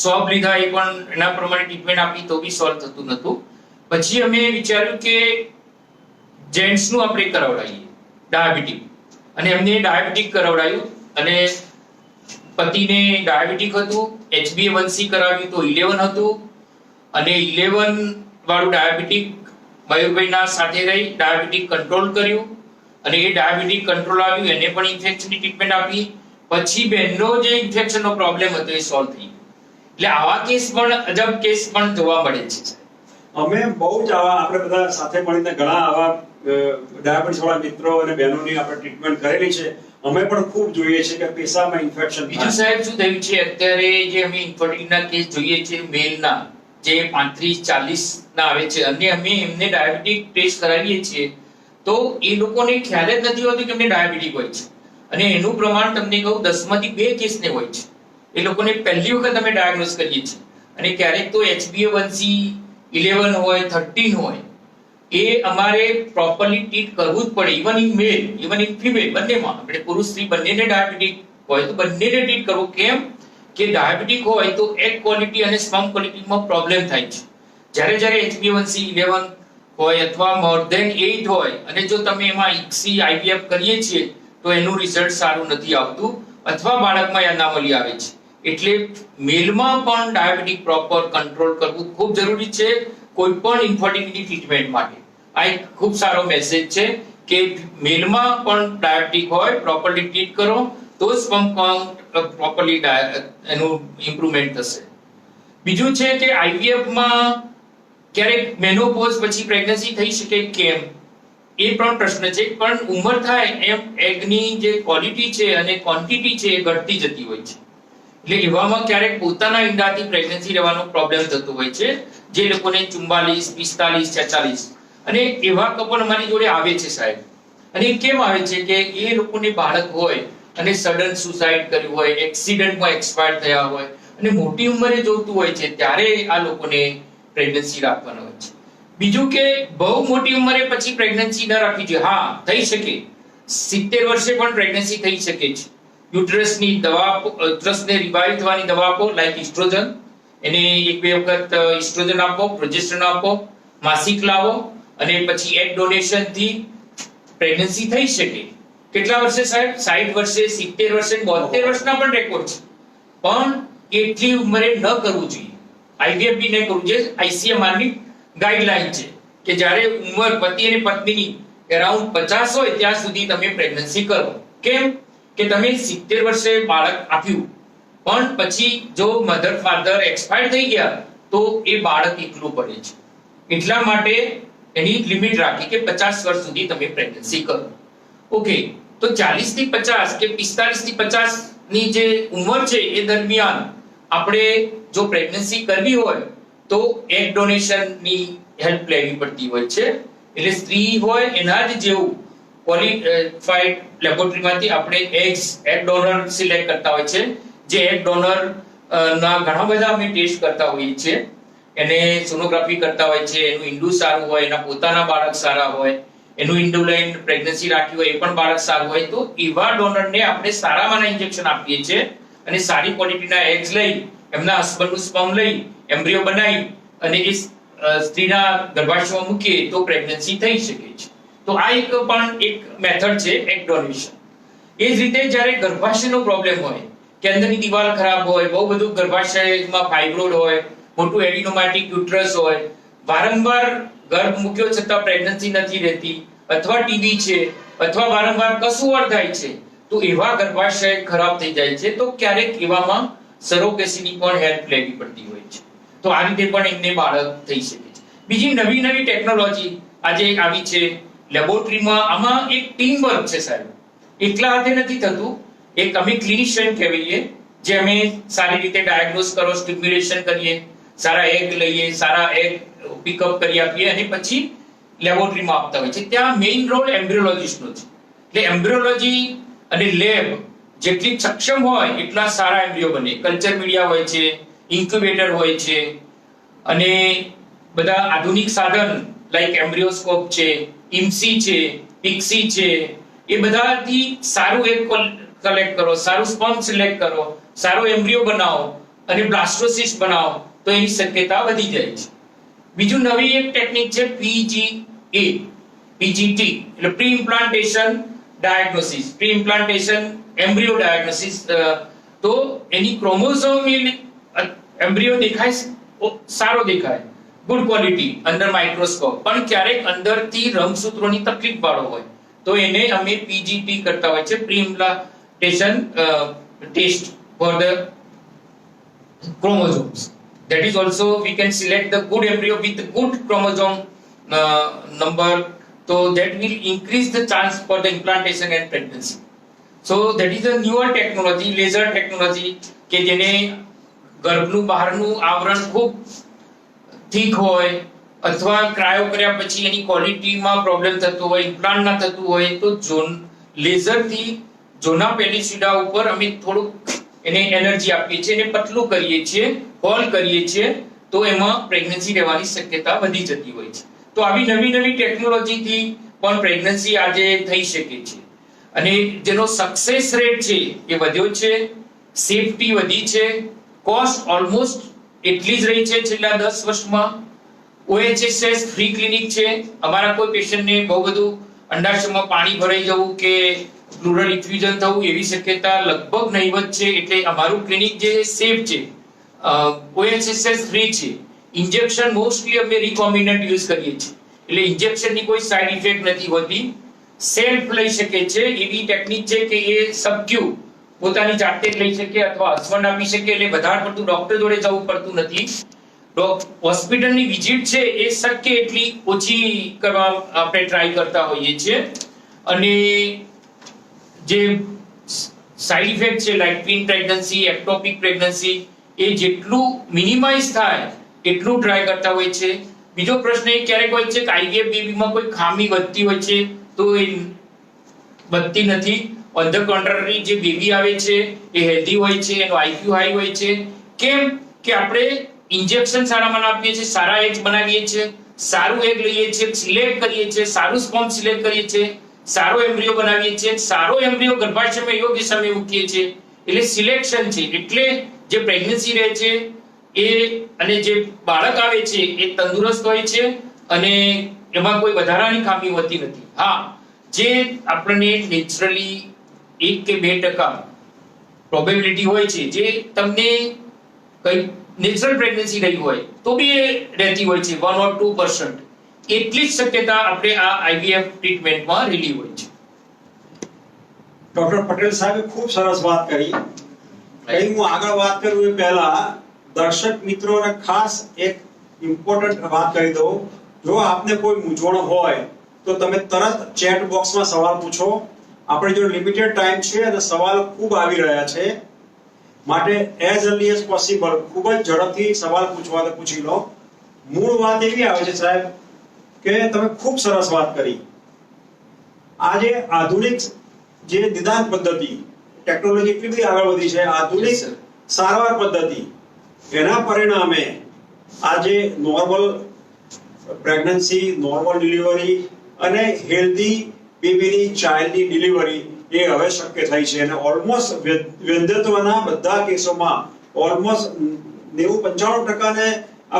સ્વાબ લીધા એ પણ એના પ્રમાણે ટ્રીટમેન્ટ આપી તો બી સોલ્વ થતું નતું. પછી અમે વિચાર્યું કે જેન્ટ્સનું આપણે કરાવડાવીએ ડાયાબિટીક, અને એમને ડાયાબિટીક કરાવડાયું અને પતિને ડાયાબિટીક હતું, HbA1c કરાવ્યું તો 11 હતું અને 11 વાળું ડાયાબિટીક મયુરભાઈના સાથે રહી ડાયાબિટીક કંટ્રોલ કર્યું અને એ ડાયાબિટીક કંટ્રોલ આવ્યું, એને પણ ઇન્ફેક્શનની ટ્રીટમેન્ટ આપી. પછી બેનનો જે ઇન્ફેક્શનનો પ્રોબ્લેમ હતો એ સોલ્વ થઈ ગયો. એટલે આવા કેસ પણ અજબ કેસ પણ જોવા મળે છે. અમે બહુ જ આવા આપણે બધા સાથે મળીને ઘણા આવા ડાયાબિટીસ વાળા મિત્રો અને બહેનોની આપણે ટ્રીટમેન્ટ કરેલી છે. અમે પણ ખૂબ જોઈએ છે કે પેશાબમાં ઇન્ફેક્શન. બીજું સાહેબ શું થયું છે, અત્યારે જે અમે ઇન્ફર્ટિલિટીના કેસ જોઈએ છે મેલના જે 35-40 ના આવે છે અને અમે એમને ડાયાબિટીક ટેસ્ટ કરાવીએ છીએ તો એ લોકોને ખ્યાલ જ નથી હોતો કે એમને ડાયાબિટીક હોય છે અને એનું પ્રમાણ તમને કહું 10 માંથી 2 કેસને હોય છે. એ લોકોને પહેલી વખત અમે ડાયગ્નોસ કરીએ છીએ અને ક્યારેક તો HbA1c 11 હોય, 13 હોય, એ અમારે પ્રોપરલી ટ્રીટ કરવું જ પડે. Even in male, even in female, બંનેમાં આપણે પુરુષ સ્ત્રી બંનેને ડાયાબિટીક હોય તો બંનેને ટ્રીટ કરવું. કેમ કે ડાયાબિટીક હોય તો એગ ક્વોલિટી અને સ્પર્મ ક્વોલિટીમાં પ્રોબ્લેમ થાય છે. જ્યારે HbA1c 11 હોય અથવા મોર ધેન 8 હોય અને જો તમે એમાં ICSI IVF કરીએ છીએ તો એનું રિઝલ્ટ સારું નથી આવતું અથવા બાળકમાં એનામલી આવે છે. એટલે મેલમાં પણ ડાયાબિટીક પ્રોપર કંટ્રોલ કરવું ખૂબ જરૂરી છે કોઈ પણ ઇન્ફર્ટિલિટી ટ્રીટમેન્ટ માટે. આ એક ખૂબ સારો મેસેજ છે કે મેલમાં પણ ડાયાબિટીક હોય પ્રોપરલી ટ્રીટ કરો તો સ્પર્મ કાઉન્ટ પ્રોપરલી એનું ઇમ્પ્રુવમેન્ટ થશે. બીજું છે કે IVF માં ક્યારેક મેનોપોઝ પછી પ્રેગ્નન્સી થઈ શકે કેમ, એ પણ પ્રશ્ન છે. પણ ઉંમર થાય એમ એગની જે ક્વોલિટી છે અને ક્વોન્ટિટી છે એ ઘટતી જતી હોય છે. એટલે એવામાં ક્યારેક પોતાના ઈંડાથી પ્રેગ્નન્સી લેવાનો પ્રોબ્લેમ થતો હોય છે જે લોકોને 44, 45, 46 અને એવા કપલ અમારી જોડે આવે છે સાહેબ. અને કેમ આવે છે કે એ લોકોને બાળક હોય અને સડન સુસાઇડ કર્યું હોય, એક્સિડન્ટમાં એક્સપાયર થયા હોય અને મોટી ઉંમરે જોતું હોય છે ત્યારે આ લોકોને પ્રેગ્નન્સી રાખવાનો હોય છે. બીજું કે બહુ મોટી ઉંમરે પછી પ્રેગ્નન્સી ન રાખવી જોઈએ. હા, થઈ શકે 70 વર્ષે પણ પ્રેગ્નન્સી થઈ શકે છે. યુટ્રસની દવા, યુટ્રસને રિવાઇવ થવાની દવા આપો, લાઈક ઇસ્ટ્રોજન, એને 1-2 વખત ઇસ્ટ્રોજન આપો, પ્રોજેસ્ટેરોન આપો, માસિક લાવો અને પછી એગ ડોનેશન થી પ્રેગ્નન્સી થઈ શકે. કેટલા વર્ષે સાહેબ? 60 વર્ષે, 70 વર્ષે, 72 વર્ષના પણ રેકોર્ડ છે. પણ એટલી ઉંમરે ન કરવું જોઈએ. IVF બી ન કરવું જોઈએ. ICMR ની ગાઈડલાઈન છે કે જ્યારે ઉંમર પતિ અને પત્નીની અરાઉન્ડ 50 હોય ત્યાં સુધી તમે પ્રેગ્નન્સી કરો. કેમ કે તમે 70 વર્ષે બાળક આપ્યું પણ પછી જો મધર ફાધર એક્સપાયર થઈ ગયા તો એ બાળક એકલું પડે છે. એટલા માટે એની લિમિટ રાખી કે 50 વર્ષ સુધી તમે પ્રેગ્નન્સી કરો. ઓકે, તો 40 થી 50 કે 45 થી 50 ની જે ઉંમર છે એ દરમિયાન આપણે જો પ્રેગ્નન્સી કરવી હોય તો એગ ડોનેશન ની હેલ્પ લેવી પડતી હોય છે. એટલે સ્ત્રી હોય એના જ જેવું ક્વોલિફાઈડ લેબોરેટરીમાંથી આપણે એગ ડોનર સિલેક્ટ કરતા હોય છે. જે એગ ડોનર ના ઘણા બધા અમે ટેસ્ટ કરતા હોઈએ છીએ. એને સોનોગ્રાફી કરતા હોય છે, એનું ઈંડું સારું હોય, એના પોતાના બાળક સારા હોય, એનું ઈંડું લઈને પ્રેગ્નન્સી રાખી હોય એ પણ બાળક સારું હોય, તો એવા ડોનરને આપણે સારામાંના ઇન્જેક્શન આપીએ છીએ અને સારી ક્વોલિટીના એગ્સ લઈ એમના હસબન્ડનું સ્પર્મ લઈ એમ્બ્રિયો બનાવી અને એ સ્ત્રીના ગર્ભાશયમાં મૂકીએ તો પ્રેગ્નન્સી થઈ શકે છે. તો આ એક મેથડ છે એગ ડોનેશન. એ જ રીતે જ્યારે ગર્ભાશયનો પ્રોબ્લેમ હોય કે અંદરની દિવાલ ખરાબ હોય, બહુ બધું ગર્ભાશયમાં ફાઇબ્રોઇડ હોય, મોટું એડિનોમાઇટિક યુટ્રસ હોય, વારંવાર ગર્ભ મૂક્યો છતાં પ્રેગ્નન્સી નથી રહેતી, અથવા ટીબી છે, અથવા વારંવાર કસુવર થાય છે, તો એવા ગર્ભાશય ખરાબ થઈ જાય છે. તો ક્યારેક એવામાં સરોગેસીની પણ હેલ્પ લેવી પડતી હોય છે. તો આ રીતે પણ એમને બાળક થઈ શકે છે. બીજી નવી નવી ટેકનોલોજી આજે આવી છે લેબોરેટરીમાં. આમાં એક ટીમ વર્ક છે સાહેબ, એકલા હાથે નથી થતું. એક અમે ક્લિનિશિયન કહેવાઈએ, જે અમે સારી રીતે ડાયગ્નોસ કરો, સ્ટિમ્યુલેશન કરીએ, સારા એગ લઈએ, સારા એગ પિકઅપ કરી આપીએ અને પછી લેબોરેટરીમાં આપતા હોય છે. ત્યાં મેઇન રોલ એમ્બ્રિયોલોજિસ્ટનો છે. એટલે એમ્બ્રિયોલોજી અને લેબ જેટલી સક્ષમ હોય એટલા સારા એમ્બ્રિયો બને. કલ્ચર મીડિયા હોય છે, ઇન્ક્યુબેટર હોય છે, અને બધા આધુનિક સાધન લાઈક એમ્બ્રિયોસ્કોપ છે, ઇમ્સી છે, પિક્સી છે, એ બધાથી સારું એક કલેક્ટ કરો, સારું સ્પર્મ સિલેક્ટ કરો, સારો એમ્બ્રિયો બનાવો અને બ્લાસ્ટોસિસ્ટ બનાવો તો એની શક્યતા વધી જાય છે. બીજું નવી એક ટેકનિક છે પીજીટી, એટલે pre implantation diagnosis, pre implantation embryo diagnosis. તો એની ક્રોમોઝોમ એમ્બ્રિયો દેખાય સારો દેખાય, ગુડ ક્વોલિટી અંડર માઇક્રોસ્કોપ, પણ ક્યારેક અંદરથી રંગસૂત્રોની તકલીફ વાળો હોય તો એને અમે પીજીટી કરતા હોય છે, pre implantation test for the chromosomes. That is also we can select the good embryo with good chromosome number, so that will increase the chance for the implantation and pregnancy. So that is a newer technology, laser technology, કે જેને ગર્ભનું બહારનું આવરણ ખૂબ thick હોય અથવા cryo કર્યા પછી એની ક્વોલિટીમાં પ્રોબ્લેમ થતો હોય, ઇમ્પ્લાન્ટ ના થતું હોય, તો લેઝરથી જોના પેલિસિડા ઉપર અમે થોડુંક એને એનર્જી આપીએ છીએ, એને પતલું કરીએ છીએ, હોલ કરીએ છીએ, તો એમાં પ્રેગ્નન્સી રહેવાની શક્યતા વધી જતી હોય છે. તો આવી નવી નવી ટેકનોલોજીથી પણ પ્રેગ્નન્સી આજે થઈ શકે છે. અને જેનો સક્સેસ રેટ છે એ વધ્યો છે, સેફટી વધી છે, કોસ્ટ ઓલમોસ્ટ એટલી જ રહી છે છેલ્લા 10 વર્ષમાં. OHSS ફ્રી ક્લિનિક છે. અમારા કોઈ પેશન્ટને બહુ બધું અંડાશયમાં પાણી ભરાઈ જવું કે પ્લુરલ ઇન્ફ્યુઝન થવું એવી શક્યતા લગભગ નહીવત છે. એટલે અમારું ક્લિનિક જે સેફ છે, OHSS ફ્રી છે. ઇન્જેક્શન મોસ્ટલી અમે રિકોમ્બિનન્ટ યુઝ કરીએ છીએ, એટલે ઇન્જેક્શનની કોઈ સાઇડ ઇફેક્ટ નથી હોતી. સેલ્ફ લઈ શકે છે એવી ટેકનિક છે કે એ સબક્યુ પોતાની જાતે જ લઈ શકે અથવા હસબન્ડ આપી શકે, એટલે વધારે પડતું ડોક્ટર જોડે જવું પડતું નથી. હોસ્પિટલની વિઝિટ છે એ શક્ય એટલી ઓછી કરવા આપણે ટ્રાય કરતા હોઈએ છીએ. અને જે સાઇડ ઇફેક્ટ છે like twin pregnancy, ectopic pregnancy, એ જેટલું મિનિમાઇઝ થાય એટલું ટ્રાય કરતા હોય છે. બીજો પ્રશ્ન એ ક્યારેક હોય છે કે આઈવીએફ બેબીમાં કોઈ ખામી વધતી હોય છે તો એ વધતી નથી. ઓન ધ કોન્ટ્રારી જે બેબી આવે છે એ હેલ્ધી હોય છે, એનો આઈક્યુ હાઈ હોય છે. કેમ કે આપણે ઇન્જેક્શન સારામાં આપીએ છીએ, સારા એગ્સ બનાવીએ છીએ, સારું એગ લઈએ છીએ, સિલેક્ટ કરીએ છીએ, સારું સ્પર્મ સિલેક્ટ કરીએ છીએ, સારો એમ્બ્રિયો બનાવીએ છીએ, સારો એમ્બ્રિયો ગર્ભાશયમાં યોગ્ય સમયે મૂકીએ છીએ. એટલે સિલેક્શન છે, એટલે જે પ્રેગ્નન્સી રહે છે એ અને જે બાળક આવે છે એ તંદુરસ્ત હોય છે અને એમાં કોઈ વધારાની ખામી હોતી નથી. હા, જે આપણને નેચરલી 1 કે 2% પ્રોબેબિલિટી હોય છે, જે તમને કઈ નેચરલ પ્રેગ્નન્સી રહી હોય તો બી એ રહેતી હોય છે 1 or 2%, એટલી જ શક્યતા આપણે આ આઈવીએફ ટ્રીટમેન્ટમાં રહેલી હોય છે. ડોક્ટર પટેલ સાહેબે ખૂબ સરસ વાત કરી કઈ હું આગળ વાત કરું એ પહેલા દર્શક મિત્રોને ખાસ એક ઇમ્પોર્ટન્ટ વાત કરી દઉં. જો આપને કોઈ મૂંઝવણ હોય તો તમે તરત ચેટ બોક્સમાં સવાલ પૂછો. આપણે જો લિમિટેડ ટાઈમ છે અને સવાલ ખૂબ આવી રહ્યા છે, માટે એઝ અર્લી એઝ પોસિબલ ખૂબ જ ઝડપથી સવાલ પૂછી લો. મૂળ વાત એવી આવે છે સાહેબ કે તમે ખૂબ સરસ વાત કરી. આજે આધુનિક જે નિદાન પદ્ધતિ, ટેકનોલોજી એટલી બધી આગળ વધી છે, આધુનિક સારવાર પદ્ધતિ, એના પરિણામે આજે નોર્મલ પ્રેગ્નન્સી, નોર્મલ ડિલિવરી અને હેલ્ધી બેબીની ચાઇલ્ડની ડિલિવરી એ હવે શક્ય થઈ છે. અને ઓલમોસ્ટ વૈધત્વના બધા કેસોમાં ઓલમોસ્ટ 90-95% ને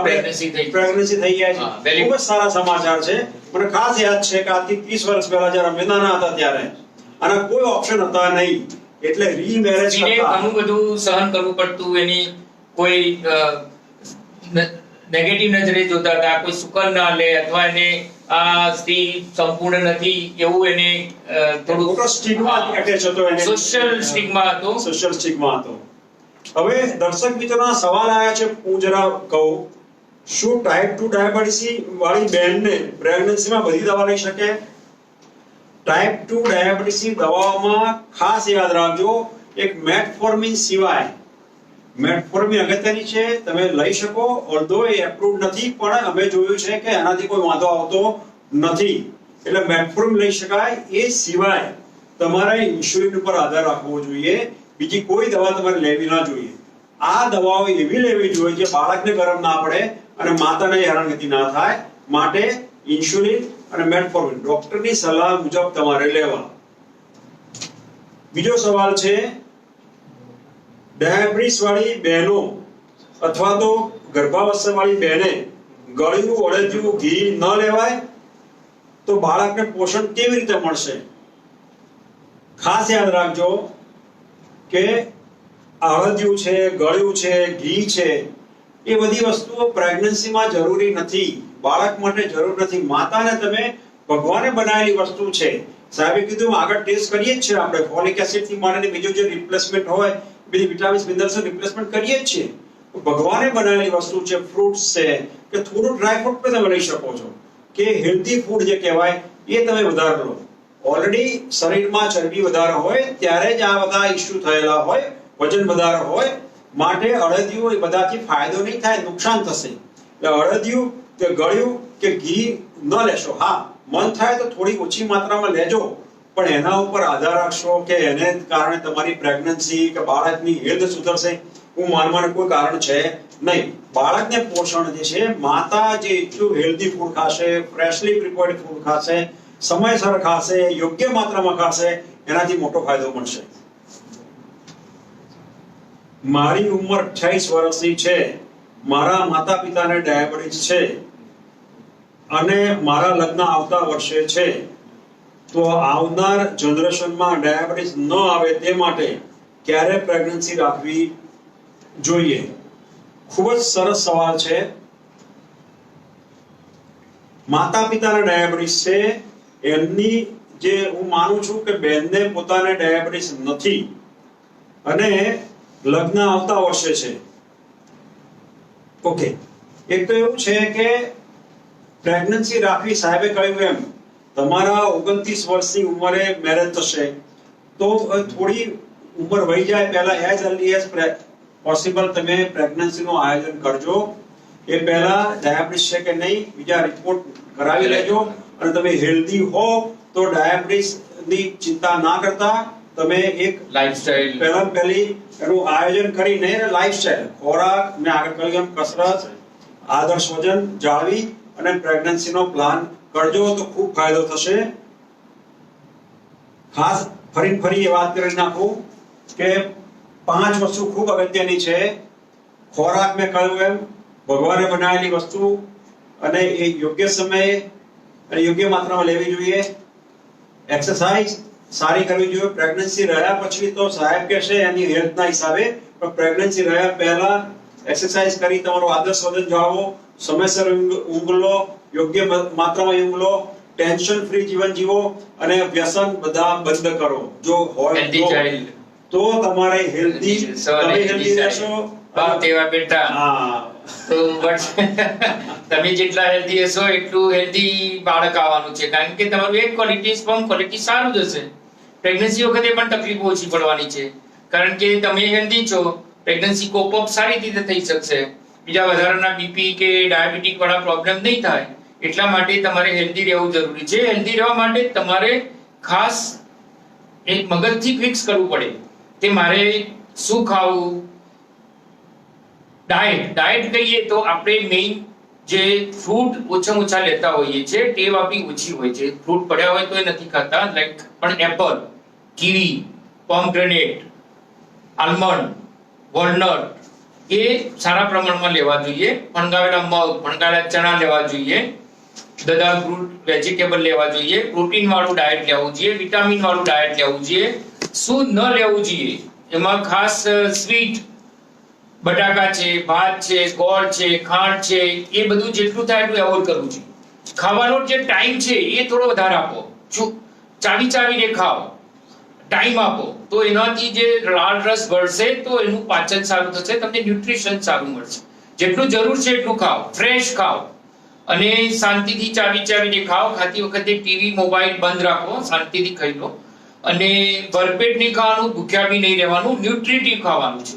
Pregnancy થઈ પ્રેગ્નન્સી થઈ ગયા છે. ખૂબ જ સારા સમાચાર છે. મને ખાસ યાદ છે કે આજથી 30 વર્ષ પહેલા જ્યારે અમે નાના હતા ત્યારે આના કોઈ ઓપ્શન હતા નહીં, એટલે રીમેરેજ કરતા ઘણું બધું સહન કરવું પડતું. એની કોઈ નેગેટિવ નજરે જોતા હતા, કોઈ સુકન ના લે અથવા એને આ સ્ત્રી સંપૂર્ણ નથી એવું એને થોડું મોટો સ્ટિગ્મા એટેચ હતો, એને સોશિયલ સ્ટિગ્મા હતો. સોશિયલ સ્ટિગ્મા હતો. હવે દર્શક મિત્રોના સવાલ આવ્યા છે, હું જરા કહું. શું ટાઈપ 2 ડાયાબિટીસ વાળી બહેનને પ્રેગ્નન્સીમાં બધી દવા લઈ શકે? ટાઈપ 2 ડાયાબિટીસ દવાઓમાં ખાસ યાદ રાખજો, એક મેટફોર્મિન સિવાય, મેટફોર્મિન અગત્યની છે, તમે લઈ શકો, ઓલ્ધો એ એપ્રુવ્ડ નથી, પણ અમે જોયું છે કે એનાથી કોઈ વાંધો આવતો નથી, એટલે મેટફોર્મિન લઈ શકાય. એ સિવાય તમારે ઇન્સ્યુલિન ઉપર આધાર રાખવો જોઈએ, બીજી કોઈ દવા તમારે લેવી ના જોઈએ. આ દવાઓ એવી લેવી જોઈએ જે બાળકને ગરમ ના પડે અને માતાને હેરાનગતિ ના થાય, માટે ઇન્સ્યુલિન અને મેટફોર્મિન ડોક્ટરની સલાહ મુજબ તમારે લેવા. બીજો સવાલ છે, ડાયાબિટીસ વાળી બહેનો અથવા તો ગર્ભાવસ્થા વાળી બહેને ગળ્યું અળસિયું ઘી ન લેવાય તો બાળકને પોષણ કેવી રીતે મળશે? ખાસ યાદ રાખજો કે અળસિયું છે, ગળ્યું છે, ઘી છે, એ બધી વસ્તુઓ પ્રેગ્નન્સીમાં જરૂરી નથી, બાળક માટે જરૂર નથી. માતાને તમે ભગવાને બનાવેલી વસ્તુ છે. સાહેબે કીધું આગળ ટેસ્ટ કરીએ જ છે આપણે, ફોલિક એસિડ થી માંડીને બીજું જે રિપ્લેસમેન્ટ હોય, બધી વિટામિન્સ મિનરલ્સ રિપ્લેસમેન્ટ કરીએ જ છીએ. ભગવાને બનાવેલી વસ્તુ છે, ફ્રૂટ્સ છે, કે થોડું ડ્રાય ફ્રૂટ પણ તમે લઈ શકો છો, કે હેલ્ધી ફૂડ જે કહેવાય એ તમે વધારે લો. ઓલરેડી શરીરમાં ચરબી વધારે હોય ત્યારે જ આ બધા ઇસ્યુ થયેલા હોય, વજન વધારે હોય, માટે અળસિયું એ બધાથી ફાયદો નહીં થાય, નુકસાન થશે. એટલે અળસિયું કે ગળ્યું કે ઘી ન લેશો. હા, મન થાય તો થોડી ઓછી માત્રામાં લેજો, પણ એના ઉપર આધાર રાખશો કે એને કારણે તમારી પ્રેગ્નન્સી કે બાળકની હેલ્થ સુધરશે, હું માનવાનું કોઈ કારણ છે નહીં. બાળકને પોષણ જે છે, માતા જે એટલું હેલ્ધી ફૂડ ખાશે, ફ્રેશલી પ્રિપેર્ડ ફૂડ ખાશે, સમયસર ખાશે, યોગ્ય માત્રામાં ખાશે, એનાથી મોટો ફાયદો મળશે. મારી ઉંમર 28 વર્ષની છે, મારા માતા પિતાને ડાયાબિટીસ છે અને મારા લગ્ન આવતા વર્ષે છે, તો આવનાર જનરેશનમાં ડાયાબિટીસ ન આવે તે માટે ક્યારે પ્રેગ્નન્સી રાખવી જોઈએ? ખૂબ જ સરસ સવાલ છે. માતા પિતાને ડાયાબિટીસ છે, એમની જે હું માનું છું કે બહેનને પોતાને ડાયાબિટીસ નથી અને લગ્ન આવતા વર્ષે છે. ઓકે, એક તો એવું છે કે પ્રેગ્નન્સી રાખવી, સાહેબે કહ્યું એમ તમારા 29 વર્ષની ઉંમરે મેરેજ થશે તો થોડી ઉંમર વહી જાય પહેલા એઝ અર્લી એઝ પોસિબલ તમે પ્રેગ્નન્સીનું આયોજન કરજો. એ પહેલા ડાયાબિટીસ છે કે નહીં બીજા રિપોર્ટ કરાવી લેજો, અને તમે હેલ્ધી હો તો ડાયાબિટીસ ની ચિંતા ના કરતા તમે એક લાઈફસ્ટાઈલ પહેલી એનું આયોજન કરીને લાઈફસ્ટાઈલ, ખોરાક, મેં આગળ કહ્યું એમ કસરત, આદર્શ વજન જાળવી અને પ્રેગ્નન્સીનો પ્લાન કરજો તો ખૂબ ફાયદો થશે. ખાસ ફરી એ વાત કરી નાખું કે 5 વસ્તુ ખૂબ અગત્યની છે. ખોરાક મેં કહ્યું એમ ભગવાને બનાવેલી વસ્તુ અને એ યોગ્ય સમયે અને યોગ્ય માત્રામાં લેવી જોઈએ. એક્સરસાઇઝ સારી કરવી જોઈએ. પ્રેગ્નન્સી રહ્યા પછી તો સાહેબ કહેશે એની હેલ્થના હિસાબે, પણ પ્રેગ્નન્સી રહ્યા પહેલા એક્સરસાઇઝ કરી તમારું આદર્શ વજન જાળવો, સમયસર ઊંઘ લો, યોગ્ય માત્રામાં ઊંઘ લો, ટેન્શન ફ્રી જીવન જીવો અને વ્યસન બધા બંધ કરો. જો હોય તો તો તમારે હેલ્ધી, તમે હેલ્ધી રહેશો. બાપ તેવા બેટા. હા, તો તમે જેટલા હેલ્ધી હશો એટલું હેલ્ધી બાળક આવવાનું છે, કારણ કે તમારું એક ક્વોલિટી સ્પર્મ ક્વોલિટી સારું જ હશે. પ્રેગ્નન્સી વખતે પણ તકલીફ ઓછી પડવાની છે, કારણ કે તમે હેલ્ધી છો, પ્રેગ્નન્સી કોપ અપ સારી રીતે થઈ શકશે, બીજા વધારાના બીપી કે ડાયાબિટીક વાળા પ્રોબ્લેમ નહીં થાય. એટલા માટે તમારે હેલ્ધી રહેવું જરૂરી છે. હેલ્ધી રહેવા માટે તમારે ખાસ એક મગજથી ફિક્સ કરવું પડે કે મારે શું ખાવું. ડાયટ કહીએ તો આપણે મેઇન જે ફ્રૂટ ઓછામાં ઓછા લેતા હોઈએ છીએ, ટેવ આપણી ઓછી હોય છે. ફ્રૂટ પડ્યા હોય તો એ નથી ખાતા, લાઈક પણ apple, kiwi, pomegranate, almond, walnut એ સારા પ્રમાણમાં લેવા જોઈએ. ફણગાવેલા મગ, ફણગાવેલા ચણા લેવા જોઈએ. બધા ફ્રૂટ વેજીટેબલ લેવા જોઈએ. પ્રોટીન વાળું ડાયટ લેવું જોઈએ, વિટામિન વાળું ડાયટ લેવું જોઈએ. શું ન લેવું જોઈએ એમાં ખાસ સ્વીટ, બટાકા છે, ભાત છે, ગોળ છે, ખાંડ છે, એ બધું જેટલું થાય એટલું એવોઇડ કરવું જોઈએ. ખાવાનો જે ટાઈમ છે એ થોડો વધારે આપો. ચાવીને ખાઓ, ટાઈમ આપો, તો એનાથી જે લાળ રસ વળશે તો એનું પાચન સારું થશે, તમને ન્યુટ્રિશન સારું મળશે. જેટલું જરૂર છે એટલું ખાઓ, ફ્રેશ ખાઓ અને શાંતિથી ચાવીને ખાઓ. ખાતી વખતે ટીવી, મોબાઈલ બંધ રાખો, શાંતિથી ખાઈ લો અને ભરપેટ નહીં ખાવાનું, ભૂખ્યા બી નહીં રહેવાનું, ન્યુટ્રિટિવ ખાવાનું છે.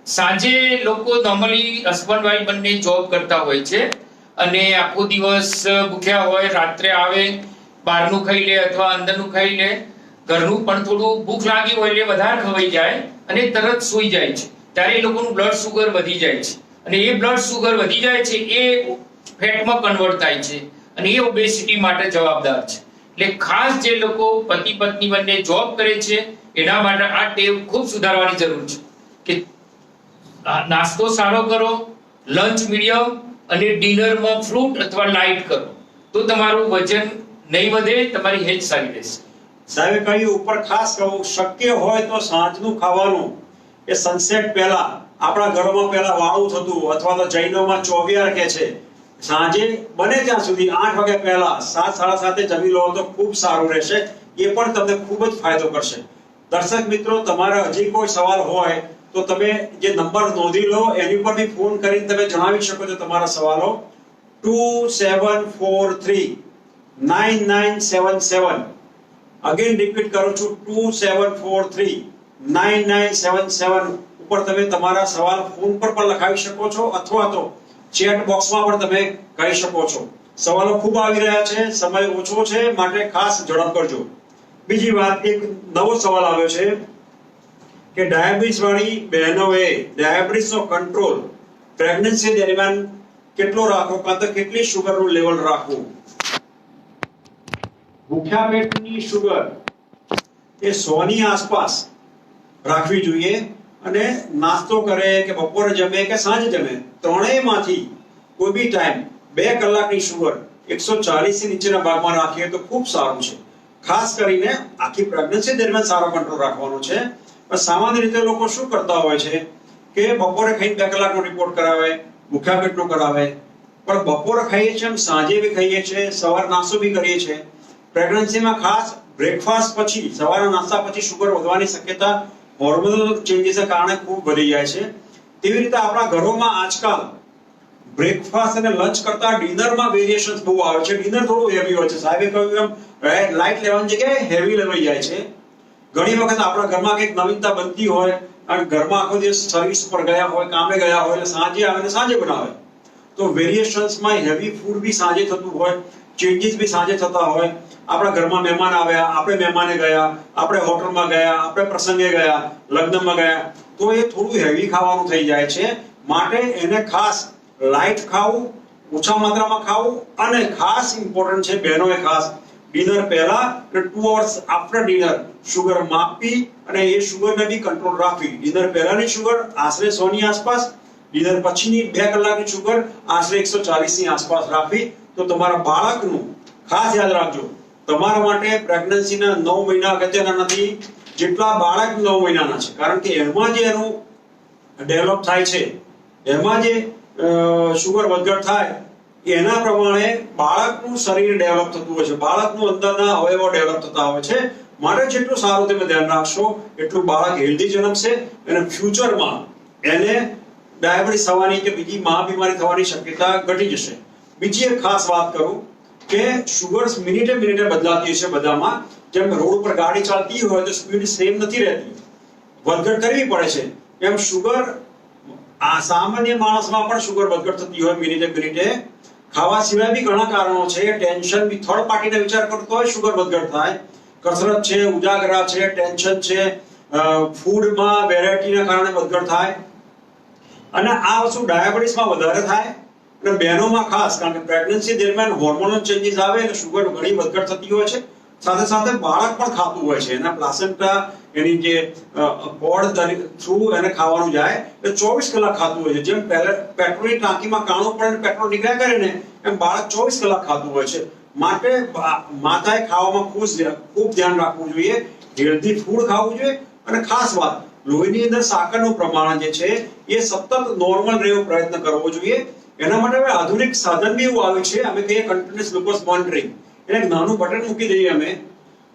સાંજે લોકો નોર્મલી હસબન્ડ વાઈફ બંને જોબ કરતા હોય છે અને આખો દિવસ ભૂખ્યા હોય, રાત્રે આવે, બહારનું ખાઈ લે અથવા અંદરનું ખાઈ લે, ઘરનું પણ થોડું ભૂખ લાગી હોય એટલે વધારે ખવાઈ જાય અને તરત સૂઈ જાય છે. ત્યારે એ લોકોનું બ્લડ સુગર વધી જાય છે અને એ બ્લડ સુગર વધી જાય છે એ ફેટમાં કન્વર્ટ થાય છે અને એ ઓબેસિટી માટે જવાબદાર છે. એટલે ખાસ જે લોકો પતિ પત્ની બંને જોબ કરે છે એના માટે આ ટેવ ખૂબ સુધારવાની જરૂર છે કે નાસ્તો સારો કરો, લંચ મીડિયમ અને ડિનરમાં ફ્રૂટ અથવા લાઇટ કરો, તો તમારું વજન નહીં વધે, તમારી હેલ્થ સારી રહેશે. સાહેબે કહ્યું ઉપર ખાસ કહું, શક્ય હોય તો સાંજનું ખાવાનું એ સનસેટ પહેલા, આપણા ઘરોમાં પહેલા વાળું થતું અથવા તો જૈનોમાં ચોવિયાર કે છે, સાંજે બને ત્યાં સુધી 8 વાગ્યા પહેલા 7-7:30 જમી લો તો ખૂબ સારું રહેશે. એ પણ તમને ખૂબ જ ફાયદો કરશે. દર્શક મિત્રો, તમારે હજી કોઈ સવાલ હોય તો તમે જે નંબર નોંધી લો, એની પર બી ફોન કરીને તમે જણાવી શકો છો તમારા સવાલો. 2743-9977. અગેન રિપીટ કરું છું, 2743-9977 ઉપર તમે તમારા સવાલ ફોન પર પણ લખાવી શકો છો અથવા તો ચેટ બોક્સમાં પણ તમે કહી શકો છો. સવાલો ખૂબ આવી રહ્યા છે, સમય ઓછો છે, માટે ખાસ ઝડપ કરજો. બીજી વાત, એક નવો સવાલ આવ્યો છે કે ડાયાબિટીસ વાળી બહેનોએ ડાયાબિટીસનો કંટ્રોલ પ્રેગ્નન્સી દરમિયાન કેટલો રાખવો, કાં તો કેટલી શુગરનું લેવલ રાખવું. ભૂખ્યા પેટની શુગર એ 100 ની આસપાસ રાખવી જોઈએ અને નાસ્તો કરે કે બપોરે જમે કે સાંજે જમે, ત્રણેયમાંથી કોઈ બી ટાઈમ 2 કલાકની શુગર 140 થી નીચેના ભાગમાં રાખીએ તો ખૂબ સારું છે. ખાસ કરીને આખી પ્રેગ્નન્સી દરમિયાન સારો કંટ્રોલ રાખવાનો છે. પણ સામાન્ય રીતે લોકો શું કરતા હોય છે કે બપોરે ખાઈને 2 કલાકનો રિપોર્ટ કરાવે, ભૂખ્યા પેટનો કરાવે, પણ બપોરે ખાઈએ છીએ, સાંજે બી ખાઈએ છીએ, સવાર નાસ્તો બી કરીએ છીએ. પ્રેગ્નન્સીમાં ખાસ બ્રેકફાસ્ટ પછી, સવારના નાસ્તા પછી શુગર વધવાની શક્યતા હોર્મોનલ ચેન્જીસના કારણે ખૂબ વધી જાય છે. તેવી રીતે આપણા ઘરોમાં આજકાલ બ્રેકફાસ્ટ અને લંચ કરતા ડિનરમાં વેરિએશન્સ બહુ આવે છે. ડિનર થોડું હેવી હોય છે. સાહેબે કહ્યું એમ લાઇટ લેવાની જગ્યાએ હેવી લેવાઈ જાય છે. ઘણી વખત આપણા ઘરમાં કંઈક નવીનતા બનતી હોય અને ઘરમાં આખો દિવસ સર્વિસ પર ગયા હોય, કામે ગયા હોય, એટલે સાંજે આવે ને સાંજે બનાવે, તો વેરિએશન્સમાં હેવી ફૂડ બી સાંજે થતું હોય, ચેન્જીસ બી સાંજે થતા હોય. આપણા ઘરમાં મહેમાન આવ્યા, આપણે મહેમાને ગયા, આપણે હોટલમાં ગયા, આપણે પ્રસંગે ગયા, લગ્નમાં ગયા, તો એ થોડું હેવી ખાવાનું થઈ જાય છે. માટે એને ખાસ લાઇટ ખાવું, ઓછા માત્રામાં ખાવું અને ખાસ ઇમ્પોર્ટન્ટ છે બહેનોએ ખાસ ડિનર પહેલા અને 2 hours આફ્ટર ડિનર શુગર માપી અને એ શુગરને બી કંટ્રોલ રાખવી. ડિનર પહેલાની શુગર આશરે 100 ની આસપાસ, ડિનર પછીની 2 કલાકની શુગર આશરે 140 ની આસપાસ રાખવી. તો તમારા બાળકનું ખાસ યાદ રાખજો, તમારા માટે પ્રેગ્નન્સીના 9 મહિના અગત્યના નથી જેટલા બાળક 9 મહિનાના છે. કારણ કે એમાં જે એનું ડેવલપ થાય છે, એમાં જે શુગર વધઘટ થાય એના પ્રમાણે બાળકનું શરીર ડેવલપ થતું હોય છે, બાળકનું અંદરના અવયવો ડેવલપ થતા હોય છે. માટે જેટલું સારું તમે ધ્યાન રાખશો એટલું બાળક હેલ્ધી જન્મશે અને ફ્યુચરમાં એને ડાયાબિટીસ થવાની કે બીજી મહાબીમારી થવાની શક્યતા ઘટી જશે. બીજી એક ખાસ વાત કરું કે શુગર મિનિટે મિનિટે બદલાતી છે બધામાં. જેમ રોડ ઉપર ગાડી ચાલતી હોય તો સ્પીડ સેમ નથી રહેતી, વધઘટ કરવી પડે છે. એમ શુગર આ સામાન્ય માણસમાં પણ શુગર વધઘટ થતી હોય મિનિટે મિનિટે. ખાવા સિવાય બી ઘણા કારણો છે. ટેન્શન બી થર્ડ પાર્ટીને વિચાર કરતો હોય શુગર વધઘટ થાય. કસરત છે, ઉજાગરા છે, ટેન્શન છે, ફૂડમાં વેરાયટીના કારણે વધઘટ થાય. અને આ વસ્તુ ડાયાબિટીસમાં વધારે થાય અને બહેનોમાં ખાસ, કારણ કે પ્રેગ્નન્સી દરમિયાન હોર્મોનલ ચેન્જીસ આવે એટલે શુગર ઘણી વધઘટ થતી હોય છે. સાથે સાથે બાળક પણ ખાતું હોય છે, એના પ્લાસેન્ટા એની જે પોડ થ્રુ એને ખાવાનું જાય એટલે 24 કલાક ખાતું હોય છે. જેમ પેટ્રોલની ટાંકીમાં કાણું પડે પેટ્રોલ નીકળ્યા કરે ને એમ બાળક 24 કલાક ખાતું હોય છે. માટે માતાએ ખાવામાં ખૂબ ધ્યાન રાખવું જોઈએ, હેલ્ધી ફૂડ ખાવું જોઈએ. અને ખાસ વાત, લોહીની અંદર સાકરનું પ્રમાણ જે છે એ સતત નોર્મલ રહેવો પ્રયત્ન કરવો જોઈએ. એના માટે હવે આધુનિક સાધન બી એવું આવ્યું છે, અમે કહીએ કન્ટિન્યુઅસ ગ્લુકોઝ મોનિટરિંગ. એને એક નાનું બટન મૂકી દઈએ અમે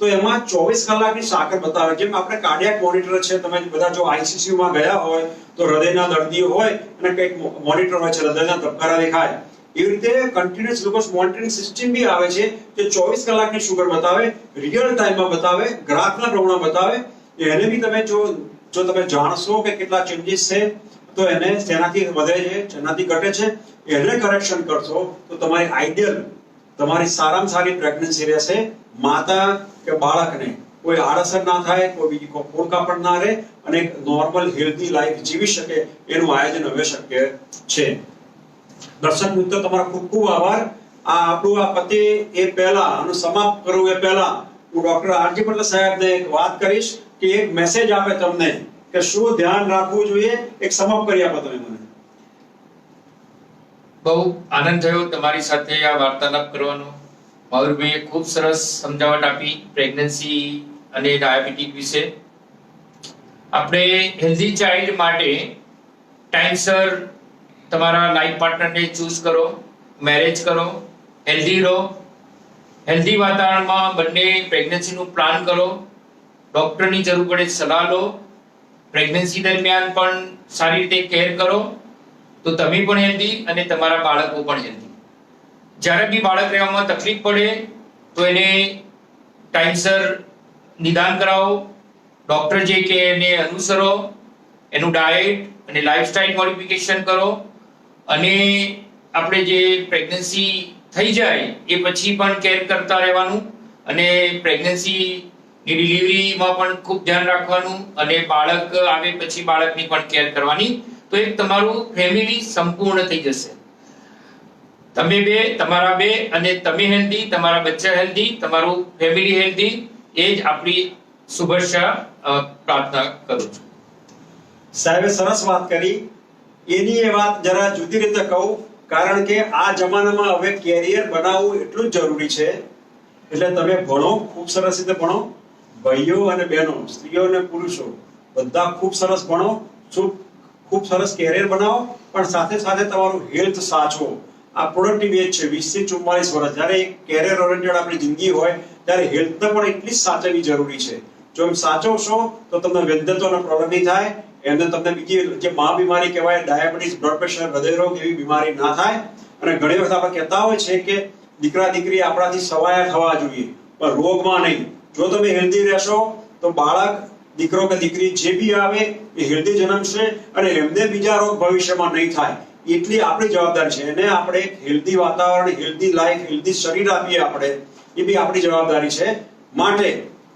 તો એમાં 24 કલાકની સાકર બતાવે. જેમ આપણે કાર્ડિયાક મોનિટર છે, તમે બધા જો ICCU માં ગયા હોય તો હૃદયના દર્દીઓ હોય અને કંઈક મોનિટર હોય છે, હૃદયના ધબકારા દેખાય. એવી રીતે કન્ટિન્યુઅસ ગ્લુકોઝ મોનિટરિંગ સિસ્ટમ બી આવે છે જે 24 કલાકની શુગર બતાવે, રિયલ ટાઈમમાં બતાવે, ગ્રાફના પ્રમાણમાં બતાવે. એને બી તમે જો તમે જાણશો કે કેટલા ચેન્જીસ છે તો એને તેનાથી વધે છે, જેનાથી ઘટે છે, એને કરેક્શન કરશો તો તમારી આઈડિયલ, તમારી સારામાં સારી પ્રેગ્નન્સી રહેશે. માતા કે બાળકને કોઈ આડઅસર ના થાય, કોઈ બીજી ફોડકાપડ ના રહે અને એક નોર્મલ હેલ્ધી લાઈફ જીવી શકે એનું આયોજન હવે શક્ય છે. દર્શક મિત્રો, તમારો ખૂબ ખૂબ આભાર. આ આપણું આ પતે એ પહેલા આનું સમાપ્ત કરવું એ પહેલા હું ડોક્ટર આરજી પટેલ સાહેબને એક વાત કરીશ કે એક મેસેજ આપે તમને કે શું ધ્યાન રાખવું જોઈએ. એક સમાપ્ત કરી આપો તમે મને. બહુ આનંદ થયો તમારી સાથે આ વાર્તાલાપ કરવાનો. મયુરભાઈએ ખૂબ સરસ સમજાવટ આપી પ્રેગ્નન્સી અને ડાયાબિટીસ વિશે. આપણે હેલ્ધી ચાઇલ્ડ માટે ટાઈમસર તમારા લાઈફ પાર્ટનરને ચૂઝ કરો, મેરેજ કરો, હેલ્ધી રહો, હેલ્ધી વાતાવરણમાં બંને પ્રેગ્નન્સીનું પ્લાન કરો, ડોક્ટરની જરૂર પડે સલાહ લો, પ્રેગ્નન્સી દરમિયાન પણ સારી રીતે કેર કરો તો તમે પણ હેલ્ધી અને તમારા બાળકો પણ હેલ્ધી. જ્યારે બી બાળક રહેવામાં તકલીફ પડે તો એને ટાઈમસર નિદાન કરાવો, ડોક્ટર જે કે એને અનુસરો, એનું ડાયટ અને લાઈફસ્ટાઈલ મોડિફિકેશન કરો. અને આપણે જે પ્રેગ્નન્સી થઈ જાય એ પછી પણ કેર કરતા રહેવાનું અને પ્રેગ્નન્સીની ડિલિવરીમાં પણ ખૂબ ધ્યાન રાખવાનું અને બાળક આવે પછી બાળકની પણ કેર કરવાની. તો એક તમારું ફેમિલી સંપૂર્ણ થઈ જશે. તમે બે, તમારા બે અને તમે હેલ્ધી, તમારા બચ્ચા હેલ્ધી, તમારું ફેમિલી હેલ્ધી, એ જ આપણી શુભેચ્છા પ્રાર્થના કરું છું. સાહેબે સરસ વાત કરી. એની એ વાત જરા જુદી રીતે કહું, કારણ કે આ જમાનામાં હવે કેરિયર બનાવવું એટલું જ જરૂરી છે. એટલે તમે ભણો, ખૂબ સરસ રીતે ભણો, ભાઈઓ અને બહેનો, સ્ત્રીઓ અને પુરુષો બધા ખૂબ સરસ ભણો, ખૂબ સરસ કેરિયર બનાવો, પણ સાથે સાથે તમારું હેલ્થ સાચવો. આ પ્રોડક્ટિવ એજ છે 20 થી 44 વર્ષ. જ્યારે એક કેરિયર ઓરિએન્ટેડ આપણી જિંદગી હોય ત્યારે હેલ્થને પણ એટલી જ સાચવવી જરૂરી છે. જો એમ સાચવશો તો તમને વૈદ્યત્વનો પ્રોબ્લેમ નહીં થાય, એમને તમને બીજી જે મહાબીમારી કહેવાય ડાયાબિટીસ, બ્લડ પ્રેશર, હૃદયરોગ એવી બીમારી ના થાય. અને ઘણી વખત આપણે કહેતા હોય છે કે દીકરા દીકરી આપણાથી સવાયા થવા જોઈએ પણ રોગમાં નહીં. જો તમે હેલ્ધી રહેશો તો બાળક, દીકરો કે દીકરી જે બી આવે એ હેલ્ધી જન્મશે અને એમને બીજા રોગ ભવિષ્યમાં નહીં થાય. એટલી આપણી જવાબદારી છે. એને આપણે હેલ્ધી વાતાવરણ, હેલ્ધી લાઈફ, હેલ્ધી શરીર આપીએ આપણે, એ બી આપણી જવાબદારી છે. માટે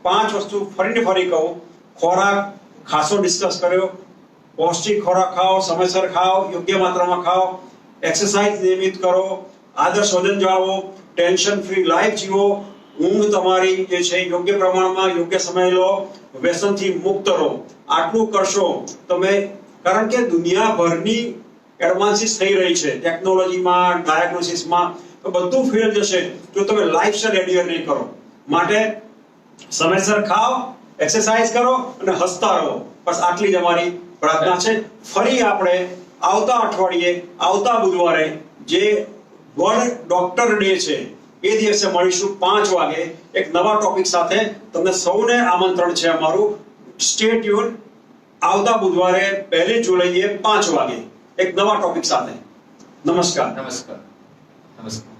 5 વસ્તુ ફરી કહું. ખોરાક ખાસો ડિસ્કસ કર્યો. પૌષ્ટિક ખોરાક ખાઓ, સમયસર ખાઓ, યોગ્ય માત્રામાં ખાઓ, એક્સરસાઇઝ નિયમિત કરો, આદર્શ વજન જાળવો, ટેન્શન ફ્રી લાઈફ જીવો, ઊંઘ તમારી જે છે યોગ્ય પ્રમાણમાં યોગ્ય સમય લો, વ્યસનથી મુક્ત રહો. આટલું કરશો તમે, કારણ કે દુનિયાભરની એડવાન્સીસ થઈ રહી છે ટેકનોલોજીમાં, ડાયગ્નોસિસમાં, તો બધું ફેલ જશે જો તમે લાઈફસ્ટાઈલ એડ્યોર નહીં કરો. માટે સમયસર ખાઓ, એક્સરસાઇઝ કરો અને હસતા રહો. બસ આટલી જ અમારી પ્રાર્થના છે. ફરી આપણે આવતા અઠવાડિયે, આવતા બુધવારે જે વર્લ્ડ ડોક્ટર ડે છે એ દિવસે મળીશું 5 વાગે એક નવા ટોપિક સાથે. તમને સૌને આમંત્રણ છે અમારું. Stay tune. આવતા બુધવારે 1 જુલાઈએ 5 વાગે એક નવા ટોપિક સાથે. નમસ્કાર. નમસ્કાર. નમસ્કાર.